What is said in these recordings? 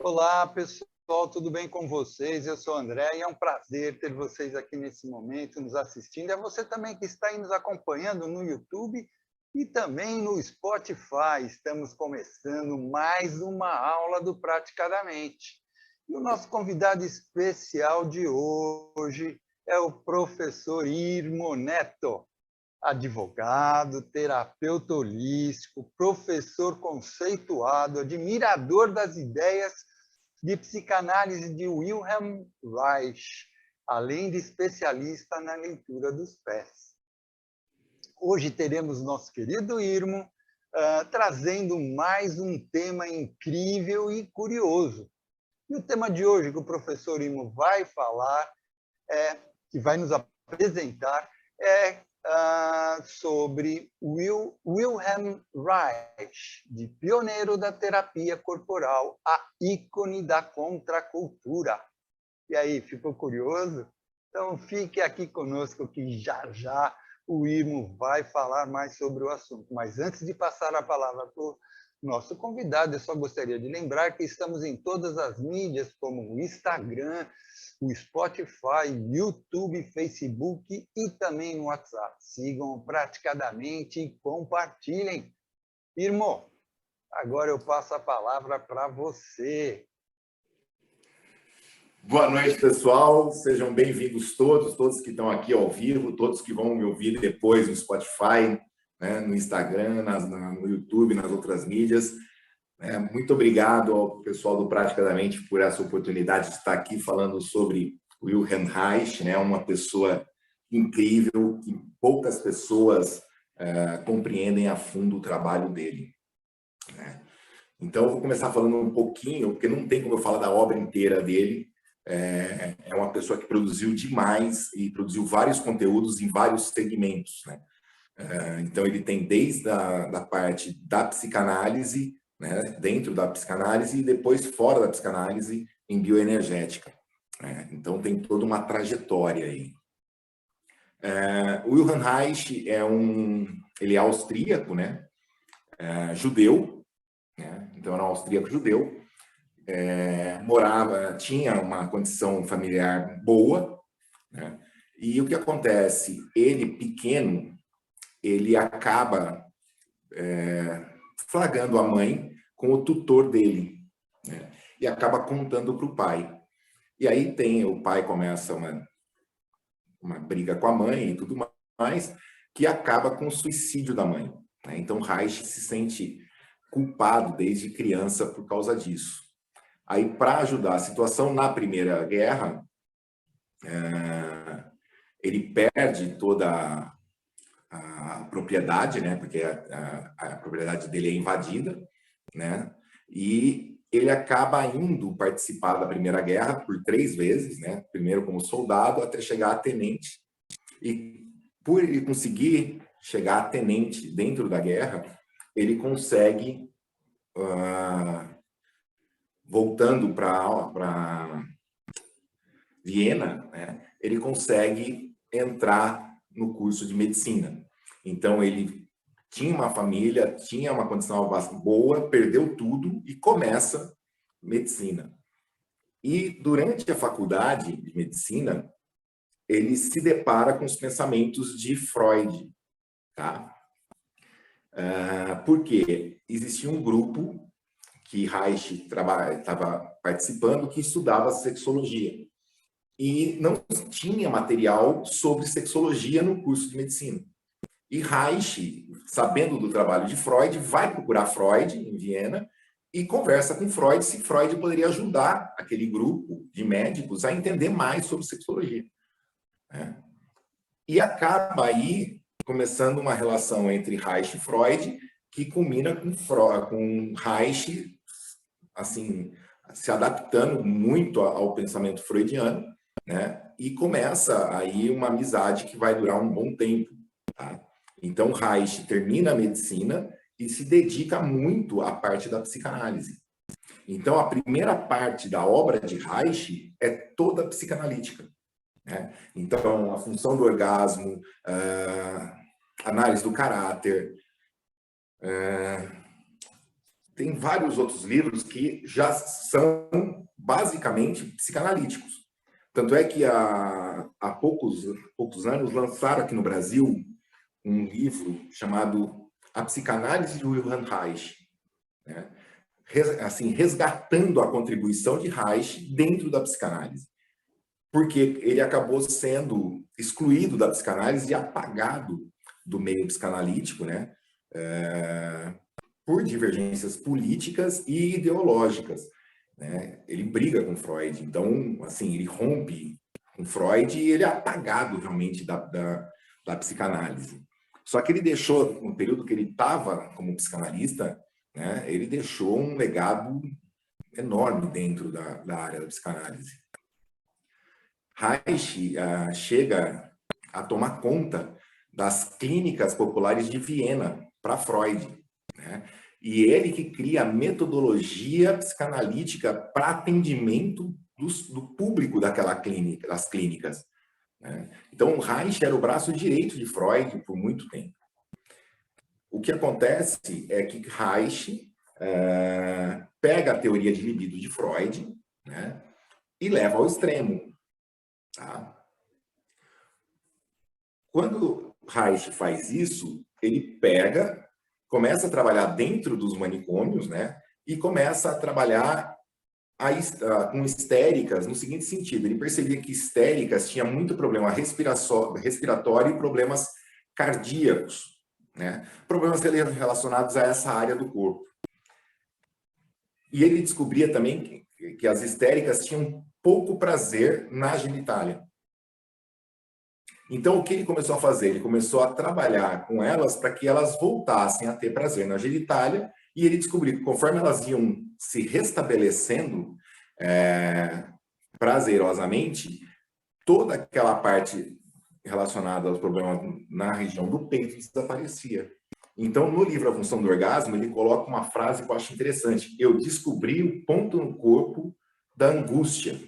Olá, pessoal, tudo bem com vocês? Eu sou o André e é um prazer ter vocês aqui nesse momento nos assistindo. É você também que está aí nos acompanhando no YouTube e também no Spotify. Estamos começando mais uma aula do Praticadamente. E o nosso convidado especial de hoje é o professor Irmo Neto, advogado, terapeuta holístico, professor conceituado, admirador das ideias de psicanálise de Wilhelm Reich, além de especialista na leitura dos pés. Hoje teremos nosso querido Irmo trazendo mais um tema incrível e curioso. E o tema de hoje que o professor Irmo vai falar, que vai nos apresentar, é sobre Wilhelm Reich, de pioneiro da terapia corporal, a ícone da contracultura. E aí, ficou curioso? Então, fique aqui conosco que já o Irmo vai falar mais sobre o assunto. Mas antes de passar a palavra para o nosso convidado, eu só gostaria de lembrar que estamos em todas as mídias, como o Instagram, o Spotify, YouTube, Facebook e também no WhatsApp. Sigam praticadamente e compartilhem. Irmão, agora eu passo a palavra para você. Boa noite, pessoal. Sejam bem-vindos todos que estão aqui ao vivo, todos que vão me ouvir depois no Spotify, né, no Instagram, no YouTube, nas outras mídias. Muito obrigado ao pessoal do Praticadamente por essa oportunidade de estar aqui falando sobre Wilhelm Reich, né, uma pessoa incrível, que poucas pessoas compreendem a fundo o trabalho dele. Né? Então, eu vou começar falando um pouquinho, porque não tem como eu falar da obra inteira dele. É uma pessoa que produziu demais e produziu vários conteúdos em vários segmentos. Né? Então, ele tem desde da parte da psicanálise, né, dentro da psicanálise e depois fora da psicanálise em bioenergética. Então, tem toda uma trajetória aí. O Wilhelm Reich ele é austríaco, né? Judeu, né? Então era um austríaco judeu, tinha uma condição familiar boa, né? E o que acontece? Ele, pequeno, ele acaba flagrando a mãe com o tutor dele, né? E acaba contando para o pai. E aí o pai começa uma briga com a mãe e tudo mais, que acaba com o suicídio da mãe. Né? Então Reich se sente culpado desde criança por causa disso. Aí, para ajudar a situação, na Primeira Guerra, ele perde toda a propriedade, né? Porque a propriedade dele é invadida, né? E ele acaba indo participar da Primeira Guerra por 3 vezes, né? Primeiro como soldado, até chegar a tenente. E por ele conseguir chegar a tenente dentro da guerra, ele consegue, voltando para Viena, né? Ele consegue entrar no curso de medicina. Então, ele tinha uma família, tinha uma condição boa, perdeu tudo e começa medicina. E durante a faculdade de medicina, ele se depara com os pensamentos de Freud, tá? Porque existia um grupo que Reich estava participando que estudava sexologia. E não tinha material sobre sexologia no curso de medicina. E Reich, sabendo do trabalho de Freud, vai procurar Freud em Viena e conversa com Freud se Freud poderia ajudar aquele grupo de médicos a entender mais sobre sexologia. E acaba aí começando uma relação entre Reich e Freud, que culmina com Reich assim, se adaptando muito ao pensamento freudiano, né? E começa aí uma amizade que vai durar um bom tempo. Tá? Então, Reich termina a medicina e se dedica muito à parte da psicanálise. Então, a primeira parte da obra de Reich é toda psicanalítica. Né? Então, a função do orgasmo, análise do caráter, tem vários outros livros que já são basicamente psicanalíticos. Tanto é que há poucos anos lançaram aqui no Brasil um livro chamado A Psicanálise de Wilhelm Reich, né? Assim, resgatando a contribuição de Reich dentro da psicanálise, porque ele acabou sendo excluído da psicanálise e apagado do meio psicanalítico, né? Por divergências políticas e ideológicas, né? Ele briga com Freud, então, assim, ele rompe com Freud e ele é apagado realmente da psicanálise. Só que ele deixou, no período que ele estava como psicanalista, né, ele deixou um legado enorme dentro da área da psicanálise. Reich chega a tomar conta das clínicas populares de Viena para Freud, né? E ele que cria a metodologia psicanalítica para atendimento do público daquela clínica, das clínicas, né? Então, Reich era o braço direito de Freud por muito tempo. O que acontece é que Reich pega a teoria de libido de Freud, né, e leva ao extremo. Tá? Quando Reich faz isso, ele começa a trabalhar dentro dos manicômios, né, e começa a trabalhar com histéricas no seguinte sentido: ele percebia que histéricas tinha muito problema respiratório e problemas cardíacos, né? Problemas relacionados a essa área do corpo. E ele descobria também que as histéricas tinham pouco prazer na genitália. Então, o que ele começou a fazer? Ele começou a trabalhar com elas para que elas voltassem a ter prazer na genitália, e ele descobriu que conforme elas iam se restabelecendo prazerosamente, toda aquela parte relacionada aos problemas na região do peito desaparecia. Então, no livro A Função do Orgasmo, ele coloca uma frase que eu acho interessante: eu descobri o ponto no corpo da angústia,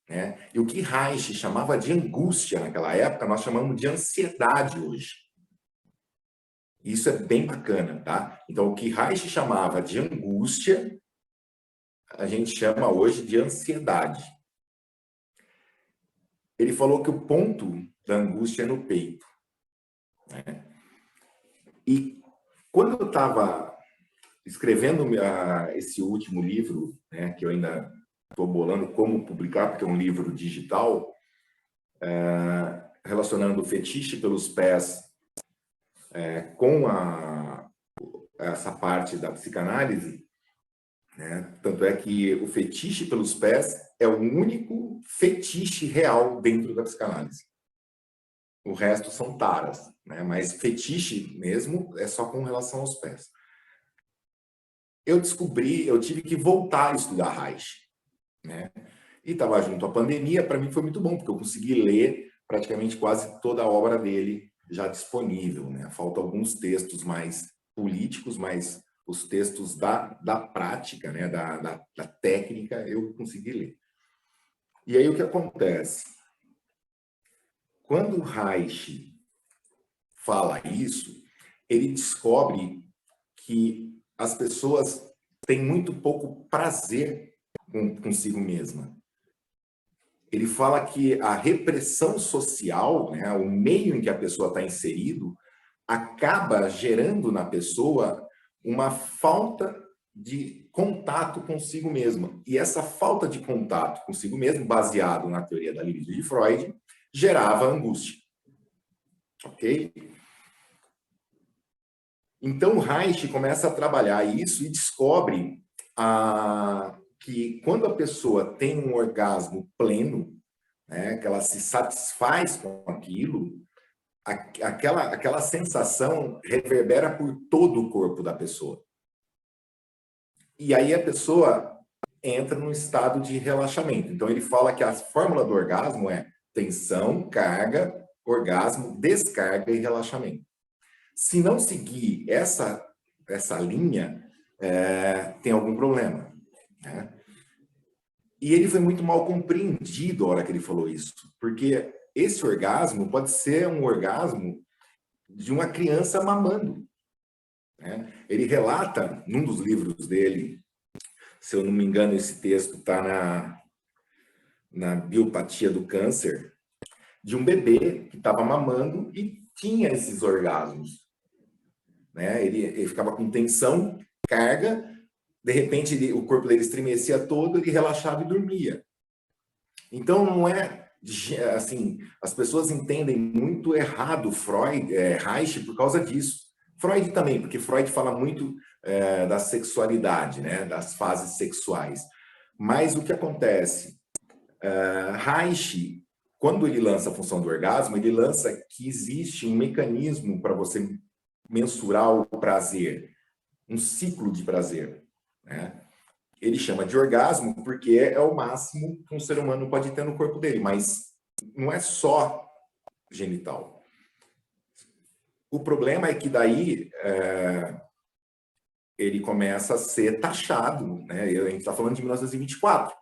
né? E o que Reich chamava de angústia naquela época, nós chamamos de ansiedade hoje. Isso é bem bacana, tá? Então, o que Reich chamava de angústia, a gente chama hoje de ansiedade. Ele falou que o ponto da angústia é no peito, né? E quando eu estava escrevendo esse último livro, né, que eu ainda estou bolando como publicar, porque é um livro digital, relacionando o fetiche pelos pés com essa parte da psicanálise, né? Tanto é que o fetiche pelos pés é o único fetiche real dentro da psicanálise. O resto são taras, né? Mas fetiche mesmo é só com relação aos pés. Eu tive que voltar a estudar Reich, né? E estava junto à pandemia, para mim foi muito bom, porque eu consegui ler praticamente quase toda a obra dele já disponível, né? Faltam alguns textos mais políticos, mas os textos da prática, né? da técnica, eu consegui ler. E aí o que acontece? Quando Reich fala isso, ele descobre que as pessoas têm muito pouco prazer consigo mesma. Ele fala que a repressão social, né, o meio em que a pessoa está inserido, acaba gerando na pessoa uma falta de contato consigo mesma. E essa falta de contato consigo mesmo, baseado na teoria da libido de Freud, gerava angústia. Ok? Então, Reich começa a trabalhar isso e descobre que quando a pessoa tem um orgasmo pleno, né, que ela se satisfaz com aquilo, aquela sensação reverbera por todo o corpo da pessoa. E aí a pessoa entra num estado de relaxamento. Então, ele fala que a fórmula do orgasmo é tensão, carga, orgasmo, descarga e relaxamento. Se não seguir essa linha, tem algum problema, né? E ele foi muito mal compreendido a hora que ele falou isso, porque esse orgasmo pode ser um orgasmo de uma criança mamando. né? Ele relata, num dos livros dele, se eu não me engano, esse texto está na Biopatia do Câncer, de um bebê que estava mamando e tinha esses orgasmos, né? Ele ficava com tensão, carga, de repente o corpo dele estremecia todo, ele relaxava e dormia. Então não é assim, as pessoas entendem muito errado Reich por causa disso. Freud também, porque Freud fala muito da sexualidade, né? Das fases sexuais. Mas o que acontece? Reich, quando ele lança a função do orgasmo, ele lança que existe um mecanismo para você mensurar o prazer, um ciclo de prazer, né? Ele chama de orgasmo porque é o máximo que um ser humano pode ter no corpo dele, mas não é só genital. O problema é que daí ele começa a ser taxado, né? A gente está falando de 1924.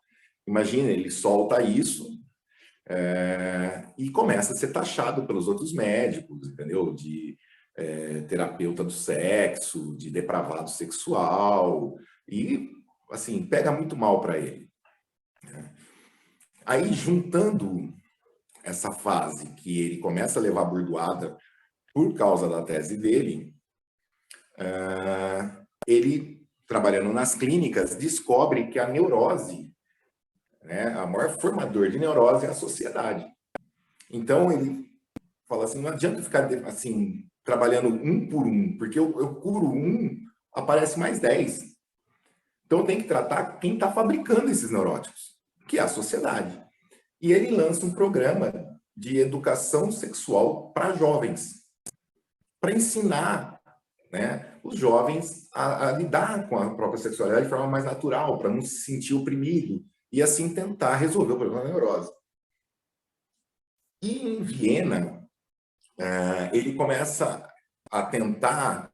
Imagina, ele solta isso e começa a ser taxado pelos outros médicos, entendeu? De terapeuta do sexo, de depravado sexual, e, assim, pega muito mal para ele. Aí, juntando essa fase que ele começa a levar burdoada por causa da tese dele, ele, trabalhando nas clínicas, descobre que a neurose, né, a maior formador de neurose é a sociedade. Então, ele fala assim, não adianta ficar assim, trabalhando um por um, porque eu curo um, aparece mais 10. Então, tem que tratar quem está fabricando esses neuróticos, que é a sociedade. E ele lança um programa de educação sexual para jovens, para ensinar, né, os jovens a lidar com a própria sexualidade de forma mais natural, para não se sentir oprimido, e assim tentar resolver o problema da neurose. E em Viena, ele começa a tentar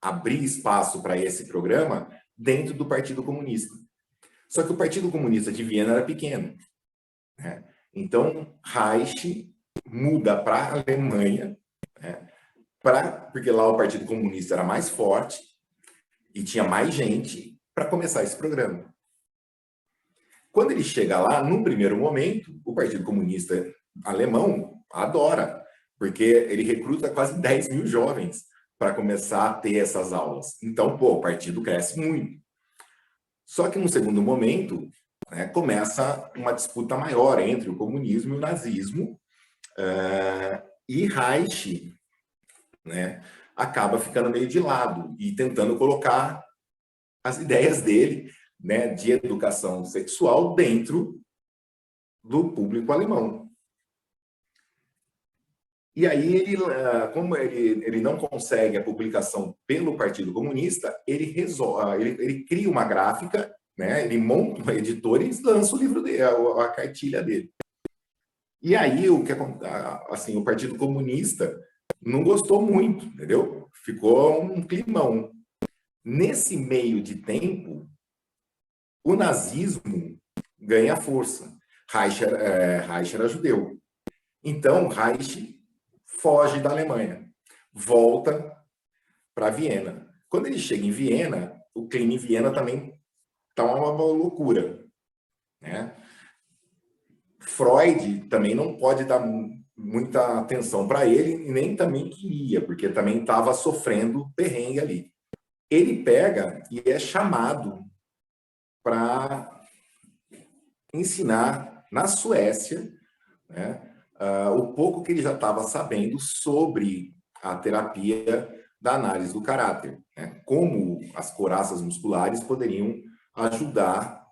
abrir espaço para esse programa dentro do Partido Comunista. Só que o Partido Comunista de Viena era pequeno, né? Então, Reich muda para a Alemanha, né? Porque lá o Partido Comunista era mais forte e tinha mais gente para começar esse programa. Quando ele chega lá, num primeiro momento, o Partido Comunista alemão adora, porque ele recruta quase 10 mil jovens para começar a ter essas aulas. Então, o partido cresce muito. Só que, num segundo momento, né, começa uma disputa maior entre o comunismo e o nazismo, e Reich, né, acaba ficando meio de lado e tentando colocar as ideias dele, né, de educação sexual dentro do público alemão. E aí, como ele não consegue a publicação pelo Partido Comunista, ele cria uma gráfica, né, ele monta uma editora e lança o livro dele, a cartilha dele. E aí, assim, o Partido Comunista não gostou muito, entendeu? Ficou um climão. Nesse meio de tempo, o nazismo ganha força. Reich era judeu. Então, Reich foge da Alemanha, volta para Viena. Quando ele chega em Viena, o clima em Viena também está uma loucura, né? Freud também não pode dar muita atenção para ele, e nem também queria, porque também estava sofrendo perrengue ali. Ele pega e é chamado para ensinar na Suécia, né, o pouco que ele já estava sabendo sobre a terapia da análise do caráter, né, como as couraças musculares poderiam ajudar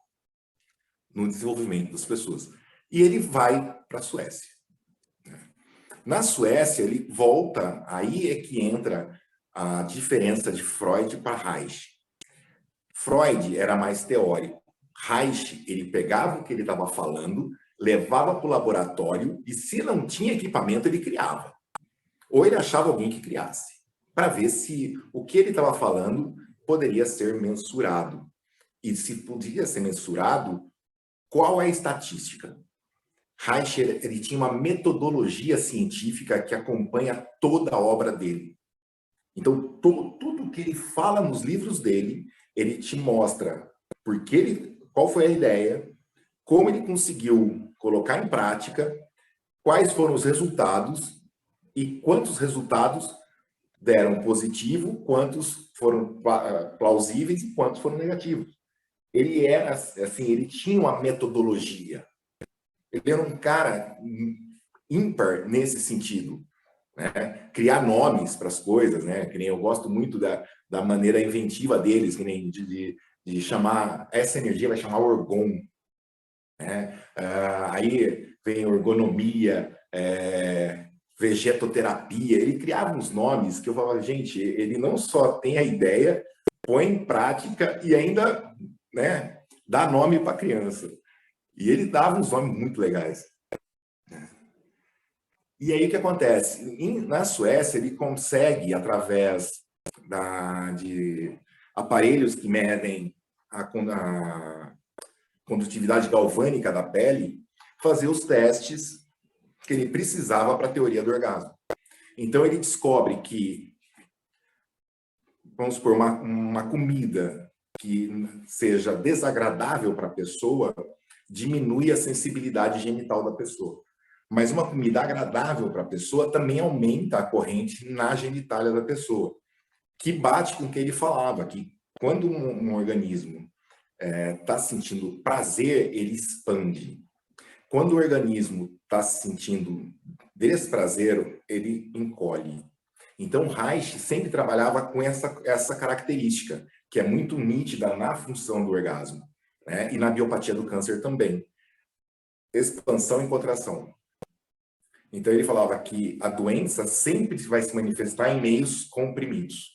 no desenvolvimento das pessoas. E ele vai para a Suécia. Na Suécia, ele volta, aí é que entra a diferença de Freud para Reich. Freud era mais teórico. Reich, ele pegava o que ele estava falando, levava para o laboratório e, se não tinha equipamento, ele criava. Ou ele achava alguém que criasse, para ver se o que ele estava falando poderia ser mensurado. E se podia ser mensurado, qual é a estatística? Reich, ele tinha uma metodologia científica que acompanha toda a obra dele. Então, tudo que ele fala nos livros dele, ele te mostra qual foi a ideia, como ele conseguiu colocar em prática, quais foram os resultados e quantos resultados deram positivo, quantos foram plausíveis e quantos foram negativos. Ele era assim, ele tinha uma metodologia. Ele era um cara ímpar nesse sentido, né? Criar nomes para as coisas, né? Que nem eu gosto muito da maneira inventiva deles, que nem de chamar essa energia, vai chamar orgon, né? Aí vem ergonomia, vegetoterapia. Ele criava uns nomes que eu falava, gente, ele não só tem a ideia, põe em prática e ainda, né, dá nome para a criança. E ele dava uns nomes muito legais. E aí o que acontece? Na Suécia, ele consegue, através de aparelhos que medem a condutividade galvânica da pele, fazer os testes que ele precisava para a teoria do orgasmo. Então, ele descobre que, vamos supor, uma comida que seja desagradável para a pessoa diminui a sensibilidade genital da pessoa. Mas uma comida agradável para a pessoa também aumenta a corrente na genitália da pessoa, que bate com o que ele falava, que quando um organismo está sentindo prazer, ele expande. Quando o organismo está se sentindo desprazer, ele encolhe. Então, Reich sempre trabalhava com essa característica, que é muito nítida na função do orgasmo, né? E na biopatia do câncer também. Expansão e contração. Então, ele falava que a doença sempre vai se manifestar em meios comprimidos.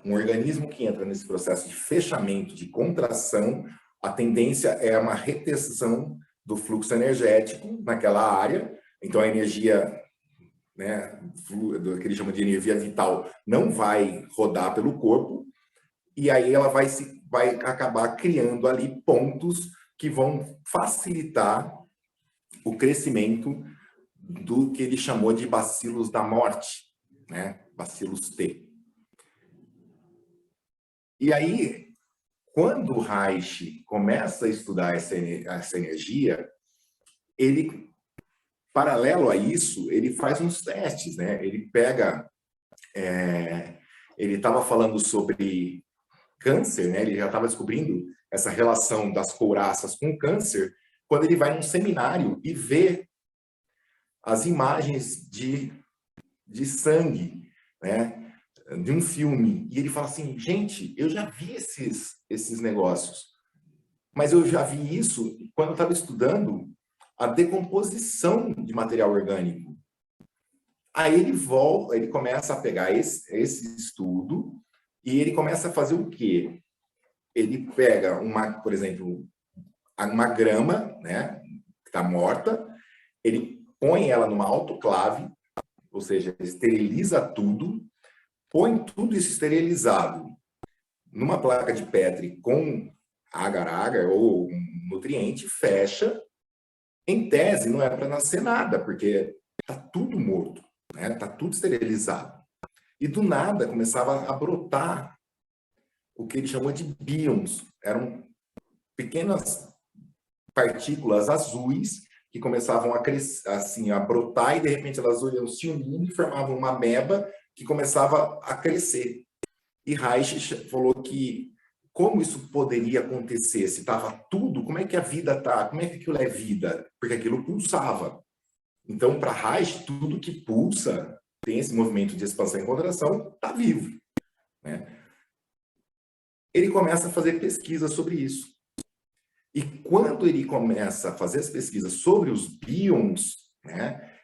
Um organismo que entra nesse processo de fechamento, de contração, a tendência é uma retenção do fluxo energético naquela área. Então, a energia, né, do que ele chama de energia vital, não vai rodar pelo corpo, e aí ela vai acabar criando ali pontos que vão facilitar o crescimento do que ele chamou de bacilos da morte, né? Bacilos T. E aí, quando o Reich começa a estudar essa energia, ele, paralelo a isso, ele faz uns testes, né? Ele pega... ele estava falando sobre câncer, né? Ele já estava descobrindo essa relação das couraças com câncer, quando ele vai num seminário e vê as imagens de sangue, né? De um filme. E ele fala assim, gente, eu já vi esses negócios, mas eu já vi isso quando eu estava estudando a decomposição de material orgânico. Aí ele começa a pegar esse estudo e ele começa a fazer o quê? Ele pega, por exemplo, uma grama, né, que está morta, ele põe ela numa autoclave, ou seja, esteriliza tudo, põe tudo isso esterilizado numa placa de Petri com agar-agar ou um nutriente, fecha. Em tese, não é para nascer nada, porque está tudo morto, né? Está tudo esterilizado. E do nada começava a brotar o que ele chamou de bíons. Eram pequenas partículas azuis que começavam a crescer, assim, a brotar, e de repente elas iam se unindo e formavam uma ameba que começava a crescer. E Reich falou que como isso poderia acontecer? Se estava tudo, como é que a vida está? Como é que aquilo é vida? Porque aquilo pulsava. Então, para Reich, tudo que pulsa, tem esse movimento de expansão e contração, está vivo, né? Ele começa a fazer pesquisa sobre isso. E quando ele começa a fazer as pesquisas sobre os bíons, né,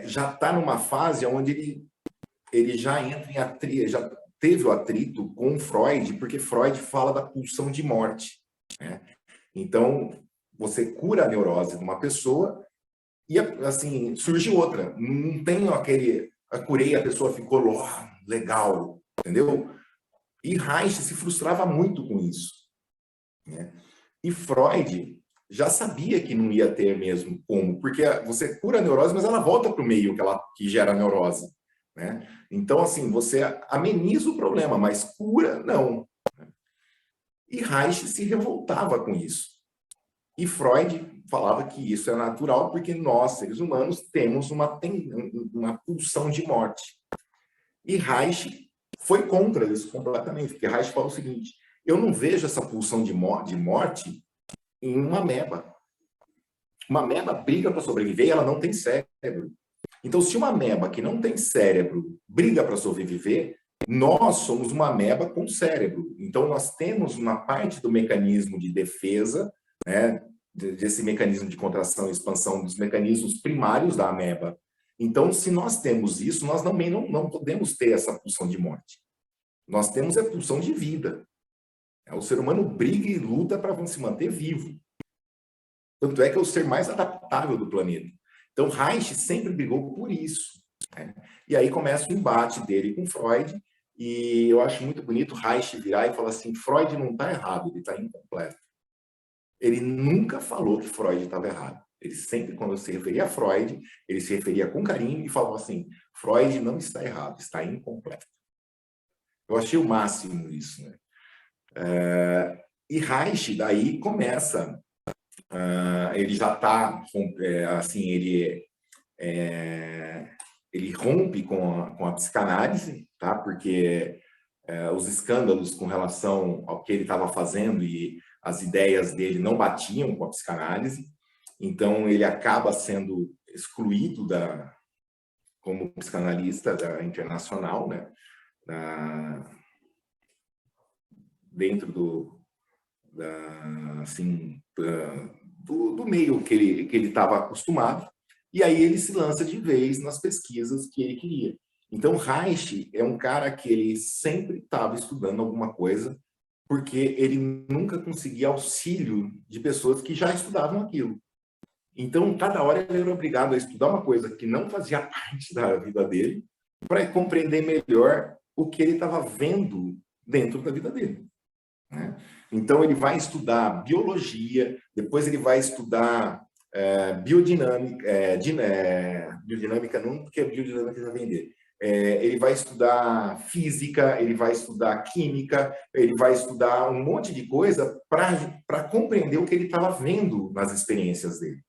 já está numa fase onde ele já entra em atrito, já teve o atrito com Freud, porque Freud fala da pulsão de morte, né? Então, você cura a neurose de uma pessoa e, assim, surge outra. Não tem aquele... curei, a pessoa ficou legal, entendeu? E Reich se frustrava muito com isso, né? E Freud já sabia que não ia ter mesmo como, porque você cura a neurose, mas ela volta para o meio que gera a neurose, né? Então, assim, você ameniza o problema, mas cura, não. E Reich se revoltava com isso. E Freud falava que isso é natural porque nós, seres humanos, temos uma pulsão de morte. E Reich foi contra isso completamente, porque Reich falou o seguinte: eu não vejo essa pulsão de morte em uma ameba. Uma ameba briga para sobreviver e ela não tem cérebro. Então, se uma ameba que não tem cérebro briga para sobreviver, nós somos uma ameba com cérebro. Então, nós temos uma parte do mecanismo de defesa, né, desse mecanismo de contração e expansão dos mecanismos primários da ameba. Então, se nós temos isso, nós também não podemos ter essa pulsão de morte. Nós temos a pulsão de vida. O ser humano briga e luta para se manter vivo. Tanto é que é o ser mais adaptável do planeta. Então, Reich sempre brigou por isso, né? E aí começa o embate dele com Freud, e eu acho muito bonito Reich virar e falar assim: Freud não está errado, ele está incompleto. Ele nunca falou que Freud estava errado. Ele sempre, quando se referia a Freud, ele se referia com carinho e falava assim: Freud não está errado, está incompleto. Eu achei o máximo isso, né? E Reich daí começa, ele já está, assim, ele rompe com a psicanálise, tá? Porque os escândalos com relação ao que ele estava fazendo e as ideias dele não batiam com a psicanálise, então ele acaba sendo excluído como psicanalista internacional, né? Dentro do meio que ele estava acostumado, e aí ele se lança de vez nas pesquisas que ele queria. Então, Reich é um cara que ele sempre estava estudando alguma coisa, porque ele nunca conseguia auxílio de pessoas que já estudavam aquilo. Então, cada hora ele era obrigado a estudar uma coisa que não fazia parte da vida dele, para compreender melhor o que ele estava vendo dentro da vida dele, né? Então, ele vai estudar biologia, depois ele vai estudar biodinâmica, biodinâmica não, porque a biodinâmica já vem dele. Ele vai estudar física, ele vai estudar química, ele vai estudar um monte de coisa para compreender o que ele estava vendo nas experiências dele.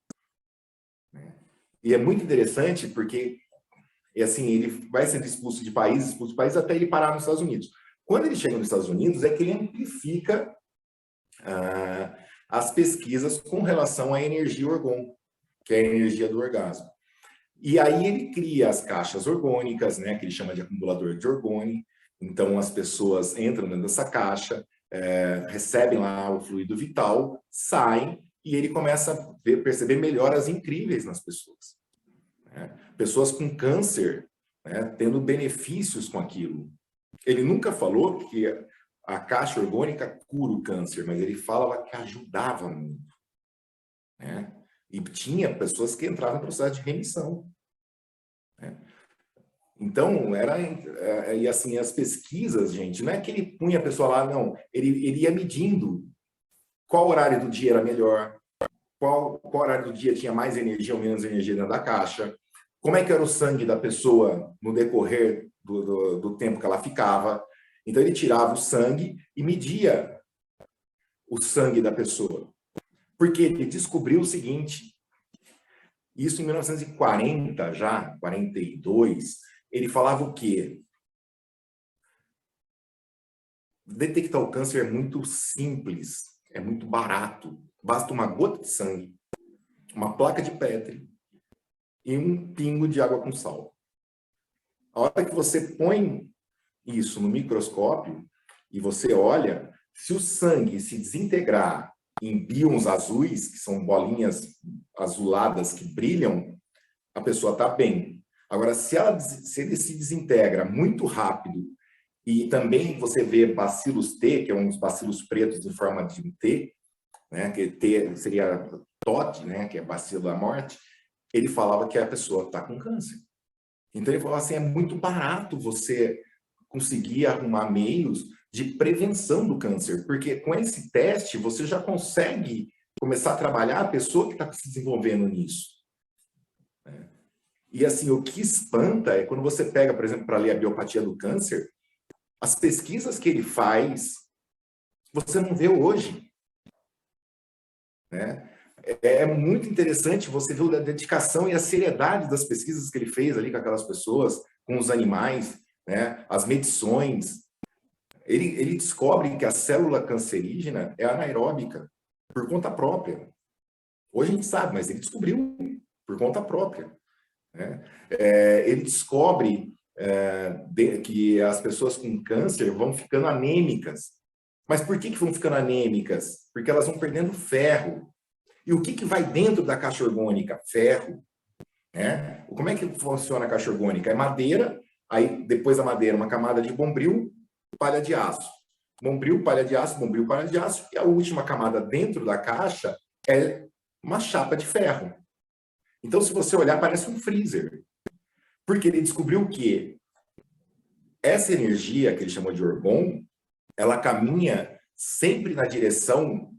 E é muito interessante porque, assim, ele vai sendo expulso de países até ele parar nos Estados Unidos. Quando ele chega nos Estados Unidos, é que ele amplifica as pesquisas com relação à energia orgânica, que é a energia do orgasmo. E aí ele cria as caixas orgônicas, né, que ele chama de acumulador de orgone. Então, as pessoas entram dentro dessa caixa, recebem lá o fluido vital, saem, e ele começa a perceber melhoras incríveis nas pessoas, né? Pessoas com câncer, né, tendo benefícios com aquilo. Ele nunca falou que a caixa orgânica cura o câncer, mas ele falava que ajudava muito, né? E tinha pessoas que entravam em processo de remissão, né? Então, e assim, as pesquisas, gente, não é que ele punha a pessoa lá, não. Ele ia medindo qual horário do dia era melhor, qual horário do dia tinha mais energia ou menos energia dentro da caixa, como é que era o sangue da pessoa no decorrer do tempo que ela ficava. Então, ele tirava o sangue e media o sangue da pessoa. Porque ele descobriu o seguinte, isso em 1940 já, 42, ele falava o quê? Detectar o câncer é muito simples, é muito barato. Basta uma gota de sangue, uma placa de Petri e um pingo de água com sal. A hora que você põe isso no microscópio e você olha, se o sangue se desintegrar em bíons azuis, que são bolinhas azuladas que brilham, a pessoa está bem. Agora, se ele se desintegra muito rápido e também você vê bacilos T, que é um dos bacilos pretos em forma de um T, né, que T seria TOT, né, que é bacilo da morte, ele falava que a pessoa está com câncer. Então ele falava assim, é muito barato você conseguir arrumar meios de prevenção do câncer, porque com esse teste você já consegue começar a trabalhar a pessoa que está se desenvolvendo nisso. E assim, o que espanta é quando você pega, por exemplo, para ler a biopatia do câncer, as pesquisas que ele faz, você não vê hoje, né? É muito interessante você ver a dedicação e a seriedade das pesquisas que ele fez ali com aquelas pessoas, com os animais, né? As medições. Ele descobre que a célula cancerígena é anaeróbica, por conta própria. Hoje a gente sabe, mas ele descobriu por conta própria, né? Ele descobre que as pessoas com câncer vão ficando anêmicas. Mas por que vão ficando anêmicas? Porque elas vão perdendo ferro. E o que vai dentro da caixa orgânica? Ferro. Né? Como é que funciona a caixa orgânica? É madeira, aí depois da madeira uma camada de bombril, palha de aço. Bombril, palha de aço, bombril, palha de aço. E a última camada dentro da caixa é uma chapa de ferro. Então, se você olhar, parece um freezer. Porque ele descobriu que essa energia, que ele chamou de orgão, ela caminha sempre na direção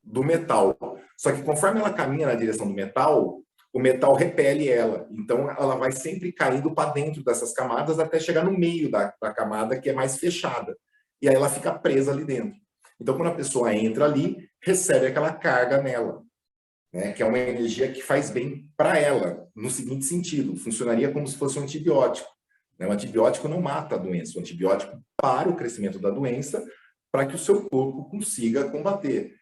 do metal. Só que conforme ela caminha na direção do metal, o metal repele ela. Então, ela vai sempre caindo para dentro dessas camadas até chegar no meio da camada, que é mais fechada. E aí ela fica presa ali dentro. Então, quando a pessoa entra ali, recebe aquela carga nela, né? Que é uma energia que faz bem para ela, no seguinte sentido, funcionaria como se fosse um antibiótico. Né? O antibiótico não mata a doença, o antibiótico para o crescimento da doença para que o seu corpo consiga combater.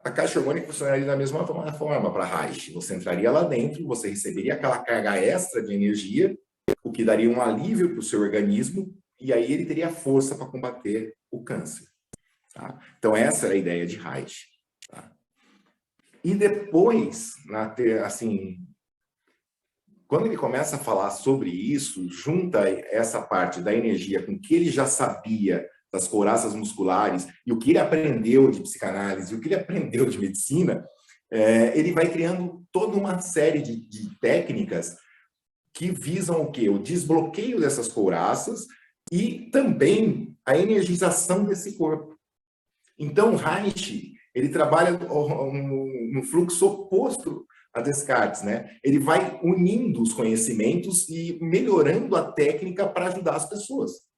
A caixa orgânica funcionaria da mesma forma para Reich. Você entraria lá dentro, você receberia aquela carga extra de energia, o que daria um alívio para o seu organismo, e aí ele teria força para combater o câncer. Tá? Então, essa era a ideia de Reich. Tá? E depois, assim, quando ele começa a falar sobre isso, junta essa parte da energia com o que ele já sabia das couraças musculares e o que ele aprendeu de psicanálise, o que ele aprendeu de medicina, ele vai criando toda uma série de técnicas que visam o quê? O desbloqueio dessas couraças e também a energização desse corpo. Então, Reich, ele trabalha no fluxo oposto a Descartes, né? Ele vai unindo os conhecimentos e melhorando a técnica para ajudar as pessoas.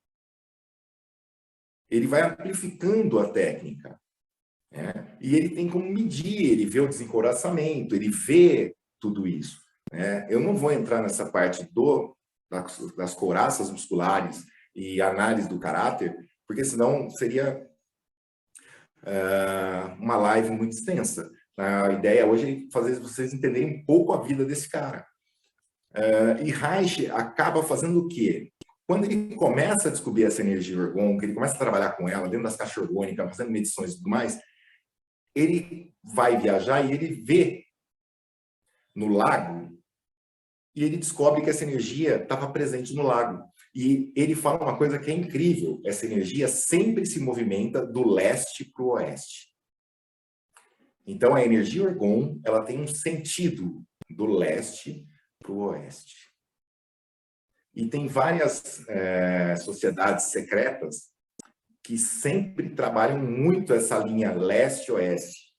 Ele vai amplificando a técnica, né? E ele tem como medir, ele vê o desencoraçamento, ele vê tudo isso, né? Eu não vou entrar nessa parte das couraças musculares e análise do caráter, porque senão seria uma live muito extensa. A ideia hoje é fazer vocês entenderem um pouco a vida desse cara. E Reich acaba fazendo o quê? Quando ele começa a descobrir essa energia orgânica, ele começa a trabalhar com ela dentro das caixas orgânicas, fazendo medições e tudo mais, ele vai viajar e ele vê no lago e ele descobre que essa energia estava presente no lago. E ele fala uma coisa que é incrível, essa energia sempre se movimenta do leste para o oeste. Então, a energia orgão, ela tem um sentido do leste para o oeste. E tem várias sociedades secretas que sempre trabalham muito essa linha leste-oeste.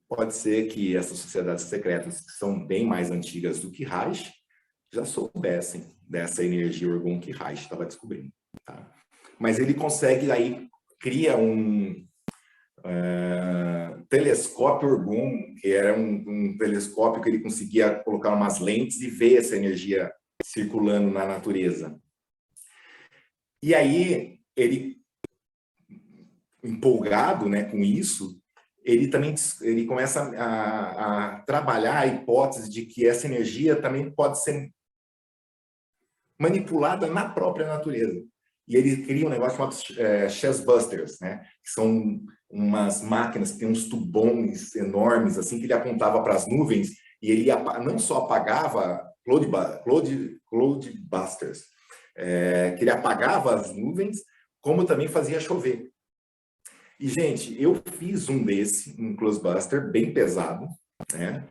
Pode ser que essas sociedades secretas, que são bem mais antigas do que Reich, já soubessem dessa energia orgão que Reich estava descobrindo. Tá? Mas ele consegue, aí, cria um telescópio orgão, que era um telescópio que ele conseguia colocar umas lentes e ver essa energia circulando na natureza. E aí, ele, empolgado, né, com isso, ele começa a trabalhar a hipótese de que essa energia também pode ser manipulada na própria natureza. E ele cria um negócio chamado Chessbusters, né, que são umas máquinas que tem uns tubões enormes, assim, que ele apontava para as nuvens, e ele não só apagava Cloudbusters, que ele apagava as nuvens, como também fazia chover. E, gente, eu fiz um Cloudbuster, bem pesado, né?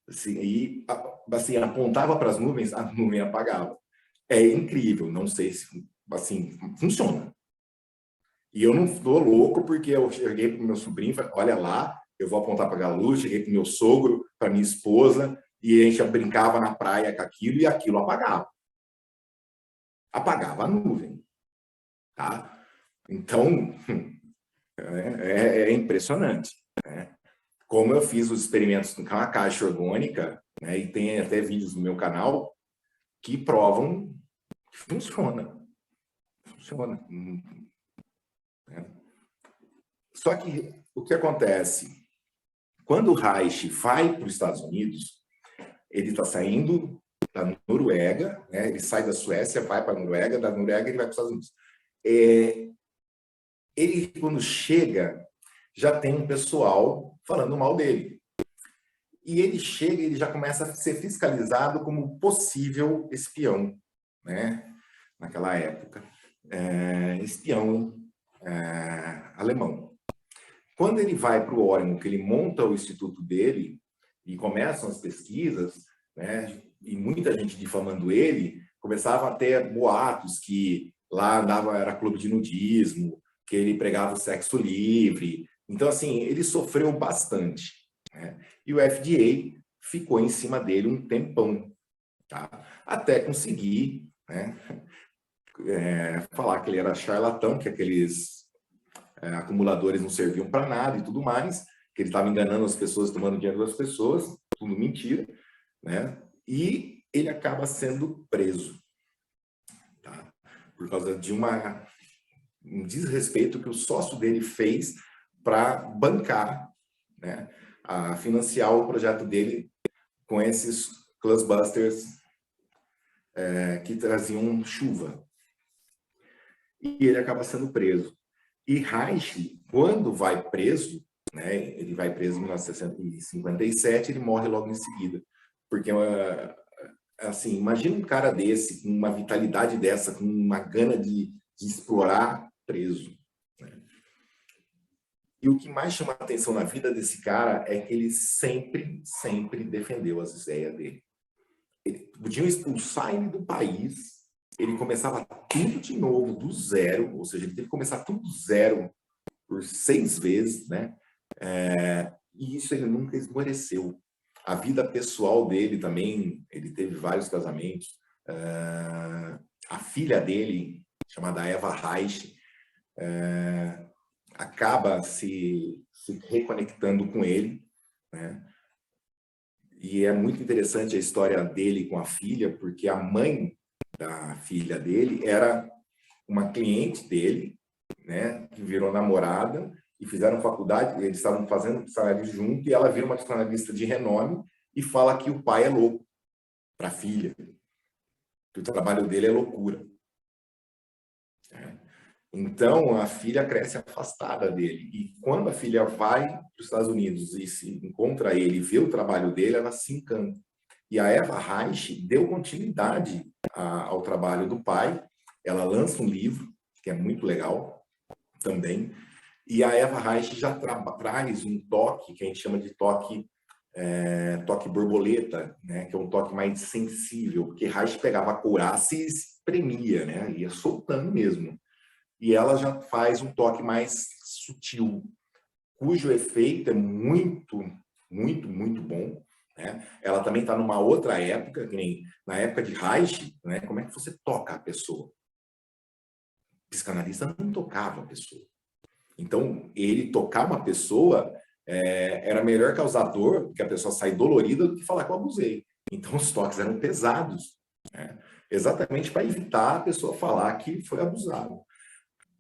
Assim, e assim, apontava para as nuvens, a nuvem apagava. É incrível, não sei se, assim, funciona. E eu não estou louco porque eu cheguei para o meu sobrinho e falei, olha lá, eu vou apontar para a luz, cheguei para o meu sogro, para minha esposa, e a gente brincava na praia com aquilo, e aquilo apagava. Apagava a nuvem. Tá? Então, é impressionante. Né? Como eu fiz os experimentos com a caixa orgânica, né, e tem até vídeos no meu canal que provam que funciona. Funciona. Né? Só que o que acontece? Quando o Reich vai para os Estados Unidos, ele está saindo da Noruega, né? Ele sai da Suécia, vai para a Noruega, da Noruega ele vai para os Estados Unidos. Ele, quando chega, já tem um pessoal falando mal dele. E ele chega e ele já começa a ser fiscalizado como possível espião, né? Naquela época. Espião alemão. Quando ele vai para o Oregon, que ele monta o instituto dele e começam as pesquisas, né? E muita gente difamando ele, começava a ter boatos que lá era clube de nudismo, que ele pregava o sexo livre. Então, assim, ele sofreu bastante. Né? E o FDA ficou em cima dele um tempão, tá? Até conseguir, né, falar que ele era charlatão, que aqueles acumuladores não serviam para nada e tudo mais, que ele estava enganando as pessoas, tomando dinheiro das pessoas, tudo mentira, né? E ele acaba sendo preso, tá? Por causa de um desrespeito que o sócio dele fez para bancar, né? A financiar o projeto dele com esses Clubbusters que traziam chuva. E ele acaba sendo preso. E Reich, quando vai preso, né, ele vai preso em 1957, ele morre logo em seguida. Porque, assim, imagina um cara desse, com uma vitalidade dessa, com uma gana de explorar, preso. Né? E o que mais chama a atenção na vida desse cara é que ele sempre, sempre defendeu as ideias dele. Podiam expulsar ele do país, ele começava tudo de novo, do zero, ou seja, ele teve que começar tudo do zero por 6 vezes, né? E isso ele nunca esmoreceu. A vida pessoal dele também, ele teve vários casamentos. A filha dele, chamada Eva Reich, acaba se reconectando com ele, né? E é muito interessante a história dele com a filha, porque a mãe da filha dele era uma cliente dele, né, que virou namorada e fizeram faculdade, eles estavam fazendo psicanálise junto e ela vira uma psicanalista de renome e fala que o pai é louco para a filha, que o trabalho dele é loucura. Então, a filha cresce afastada dele. E quando a filha vai para os Estados Unidos e se encontra ele e vê o trabalho dele, ela se encanta. E a Eva Reich deu continuidade ao trabalho do pai. Ela lança um livro, que é muito legal também. E a Eva Reich já traz um toque, que a gente chama de toque borboleta, né? Que é um toque mais sensível, porque Reich pegava a couraça e espremia, né? Ia soltando mesmo. E ela já faz um toque mais sutil, cujo efeito é muito, muito, muito bom. Né? Ela também está numa outra época, que nem na época de Reich, né? Como é que você toca a pessoa? O psicanalista não tocava a pessoa. Então, ele tocar uma pessoa era melhor causar dor, que a pessoa sair dolorida, do que falar que eu abusei. Então, os toques eram pesados, né? Exatamente para evitar a pessoa falar que foi abusado.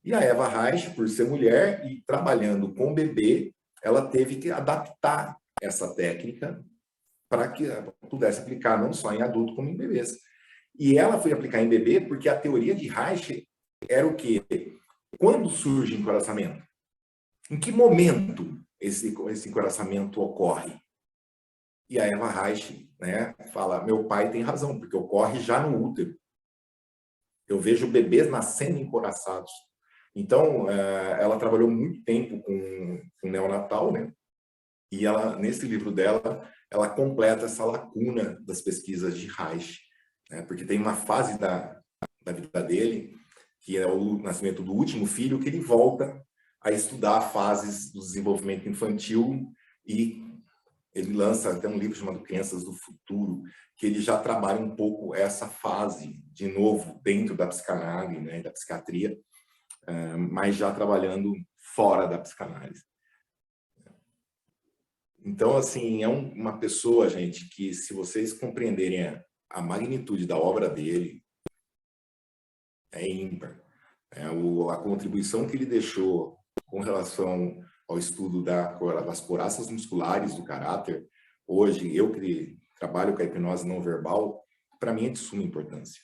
E a Eva Reich, por ser mulher e trabalhando com bebê, ela teve que adaptar essa técnica para que ela pudesse aplicar não só em adulto, como em bebês. E ela foi aplicar em bebê porque a teoria de Reich era o quê? Quando surge encoraçamento? Em que momento esse encoraçamento ocorre? E a Eva Reich, né, fala, meu pai tem razão, porque ocorre já no útero. Eu vejo bebês nascendo encoraçados. Então, ela trabalhou muito tempo com neonatal, né? E ela, nesse livro dela, ela completa essa lacuna das pesquisas de Reich, né? Porque tem uma fase da vida dele, que é o nascimento do último filho, que ele volta a estudar fases do desenvolvimento infantil e ele lança até um livro chamado Crianças do Futuro, que ele já trabalha um pouco essa fase, de novo, dentro da psicanálise, né, da psiquiatria, mas já trabalhando fora da psicanálise. Então, assim, é uma pessoa, gente, que se vocês compreenderem a magnitude da obra dele, é ímpar. A contribuição que ele deixou com relação ao estudo das couraças musculares do caráter, hoje, eu que trabalho com a hipnose não verbal, para mim é de suma importância.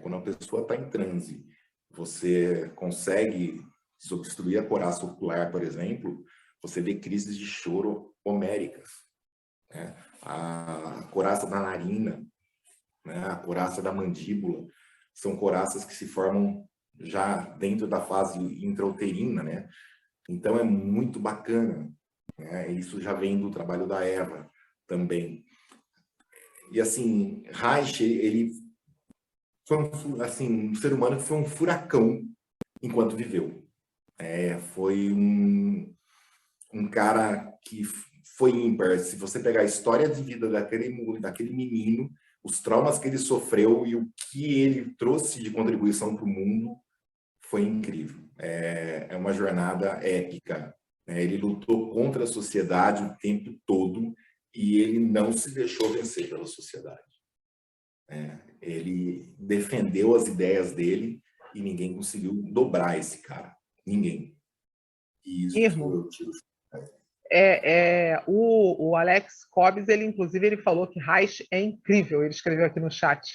Quando a pessoa está em transe, você consegue desobstruir a couraça ocular, por exemplo, você vê crises de choro homéricas. A couraça da narina, a couraça da mandíbula, são couraças que se formam já dentro da fase intrauterina, né? Então é muito bacana, né? Isso já vem do trabalho da Eva também. E assim, Reich, ele foi um ser humano que foi um furacão enquanto viveu. Foi um cara que foi ímpar. Se você pegar a história de vida daquele menino, os traumas que ele sofreu e o que ele trouxe de contribuição para o mundo, foi incrível. É uma jornada épica. Ele lutou contra a sociedade o tempo todo e ele não se deixou vencer pela sociedade. Ele defendeu as ideias dele e ninguém conseguiu dobrar esse cara. Ninguém. E isso eu tiro. O Alex Cobbs, ele inclusive ele falou que Reich é incrível. Ele escreveu aqui no chat.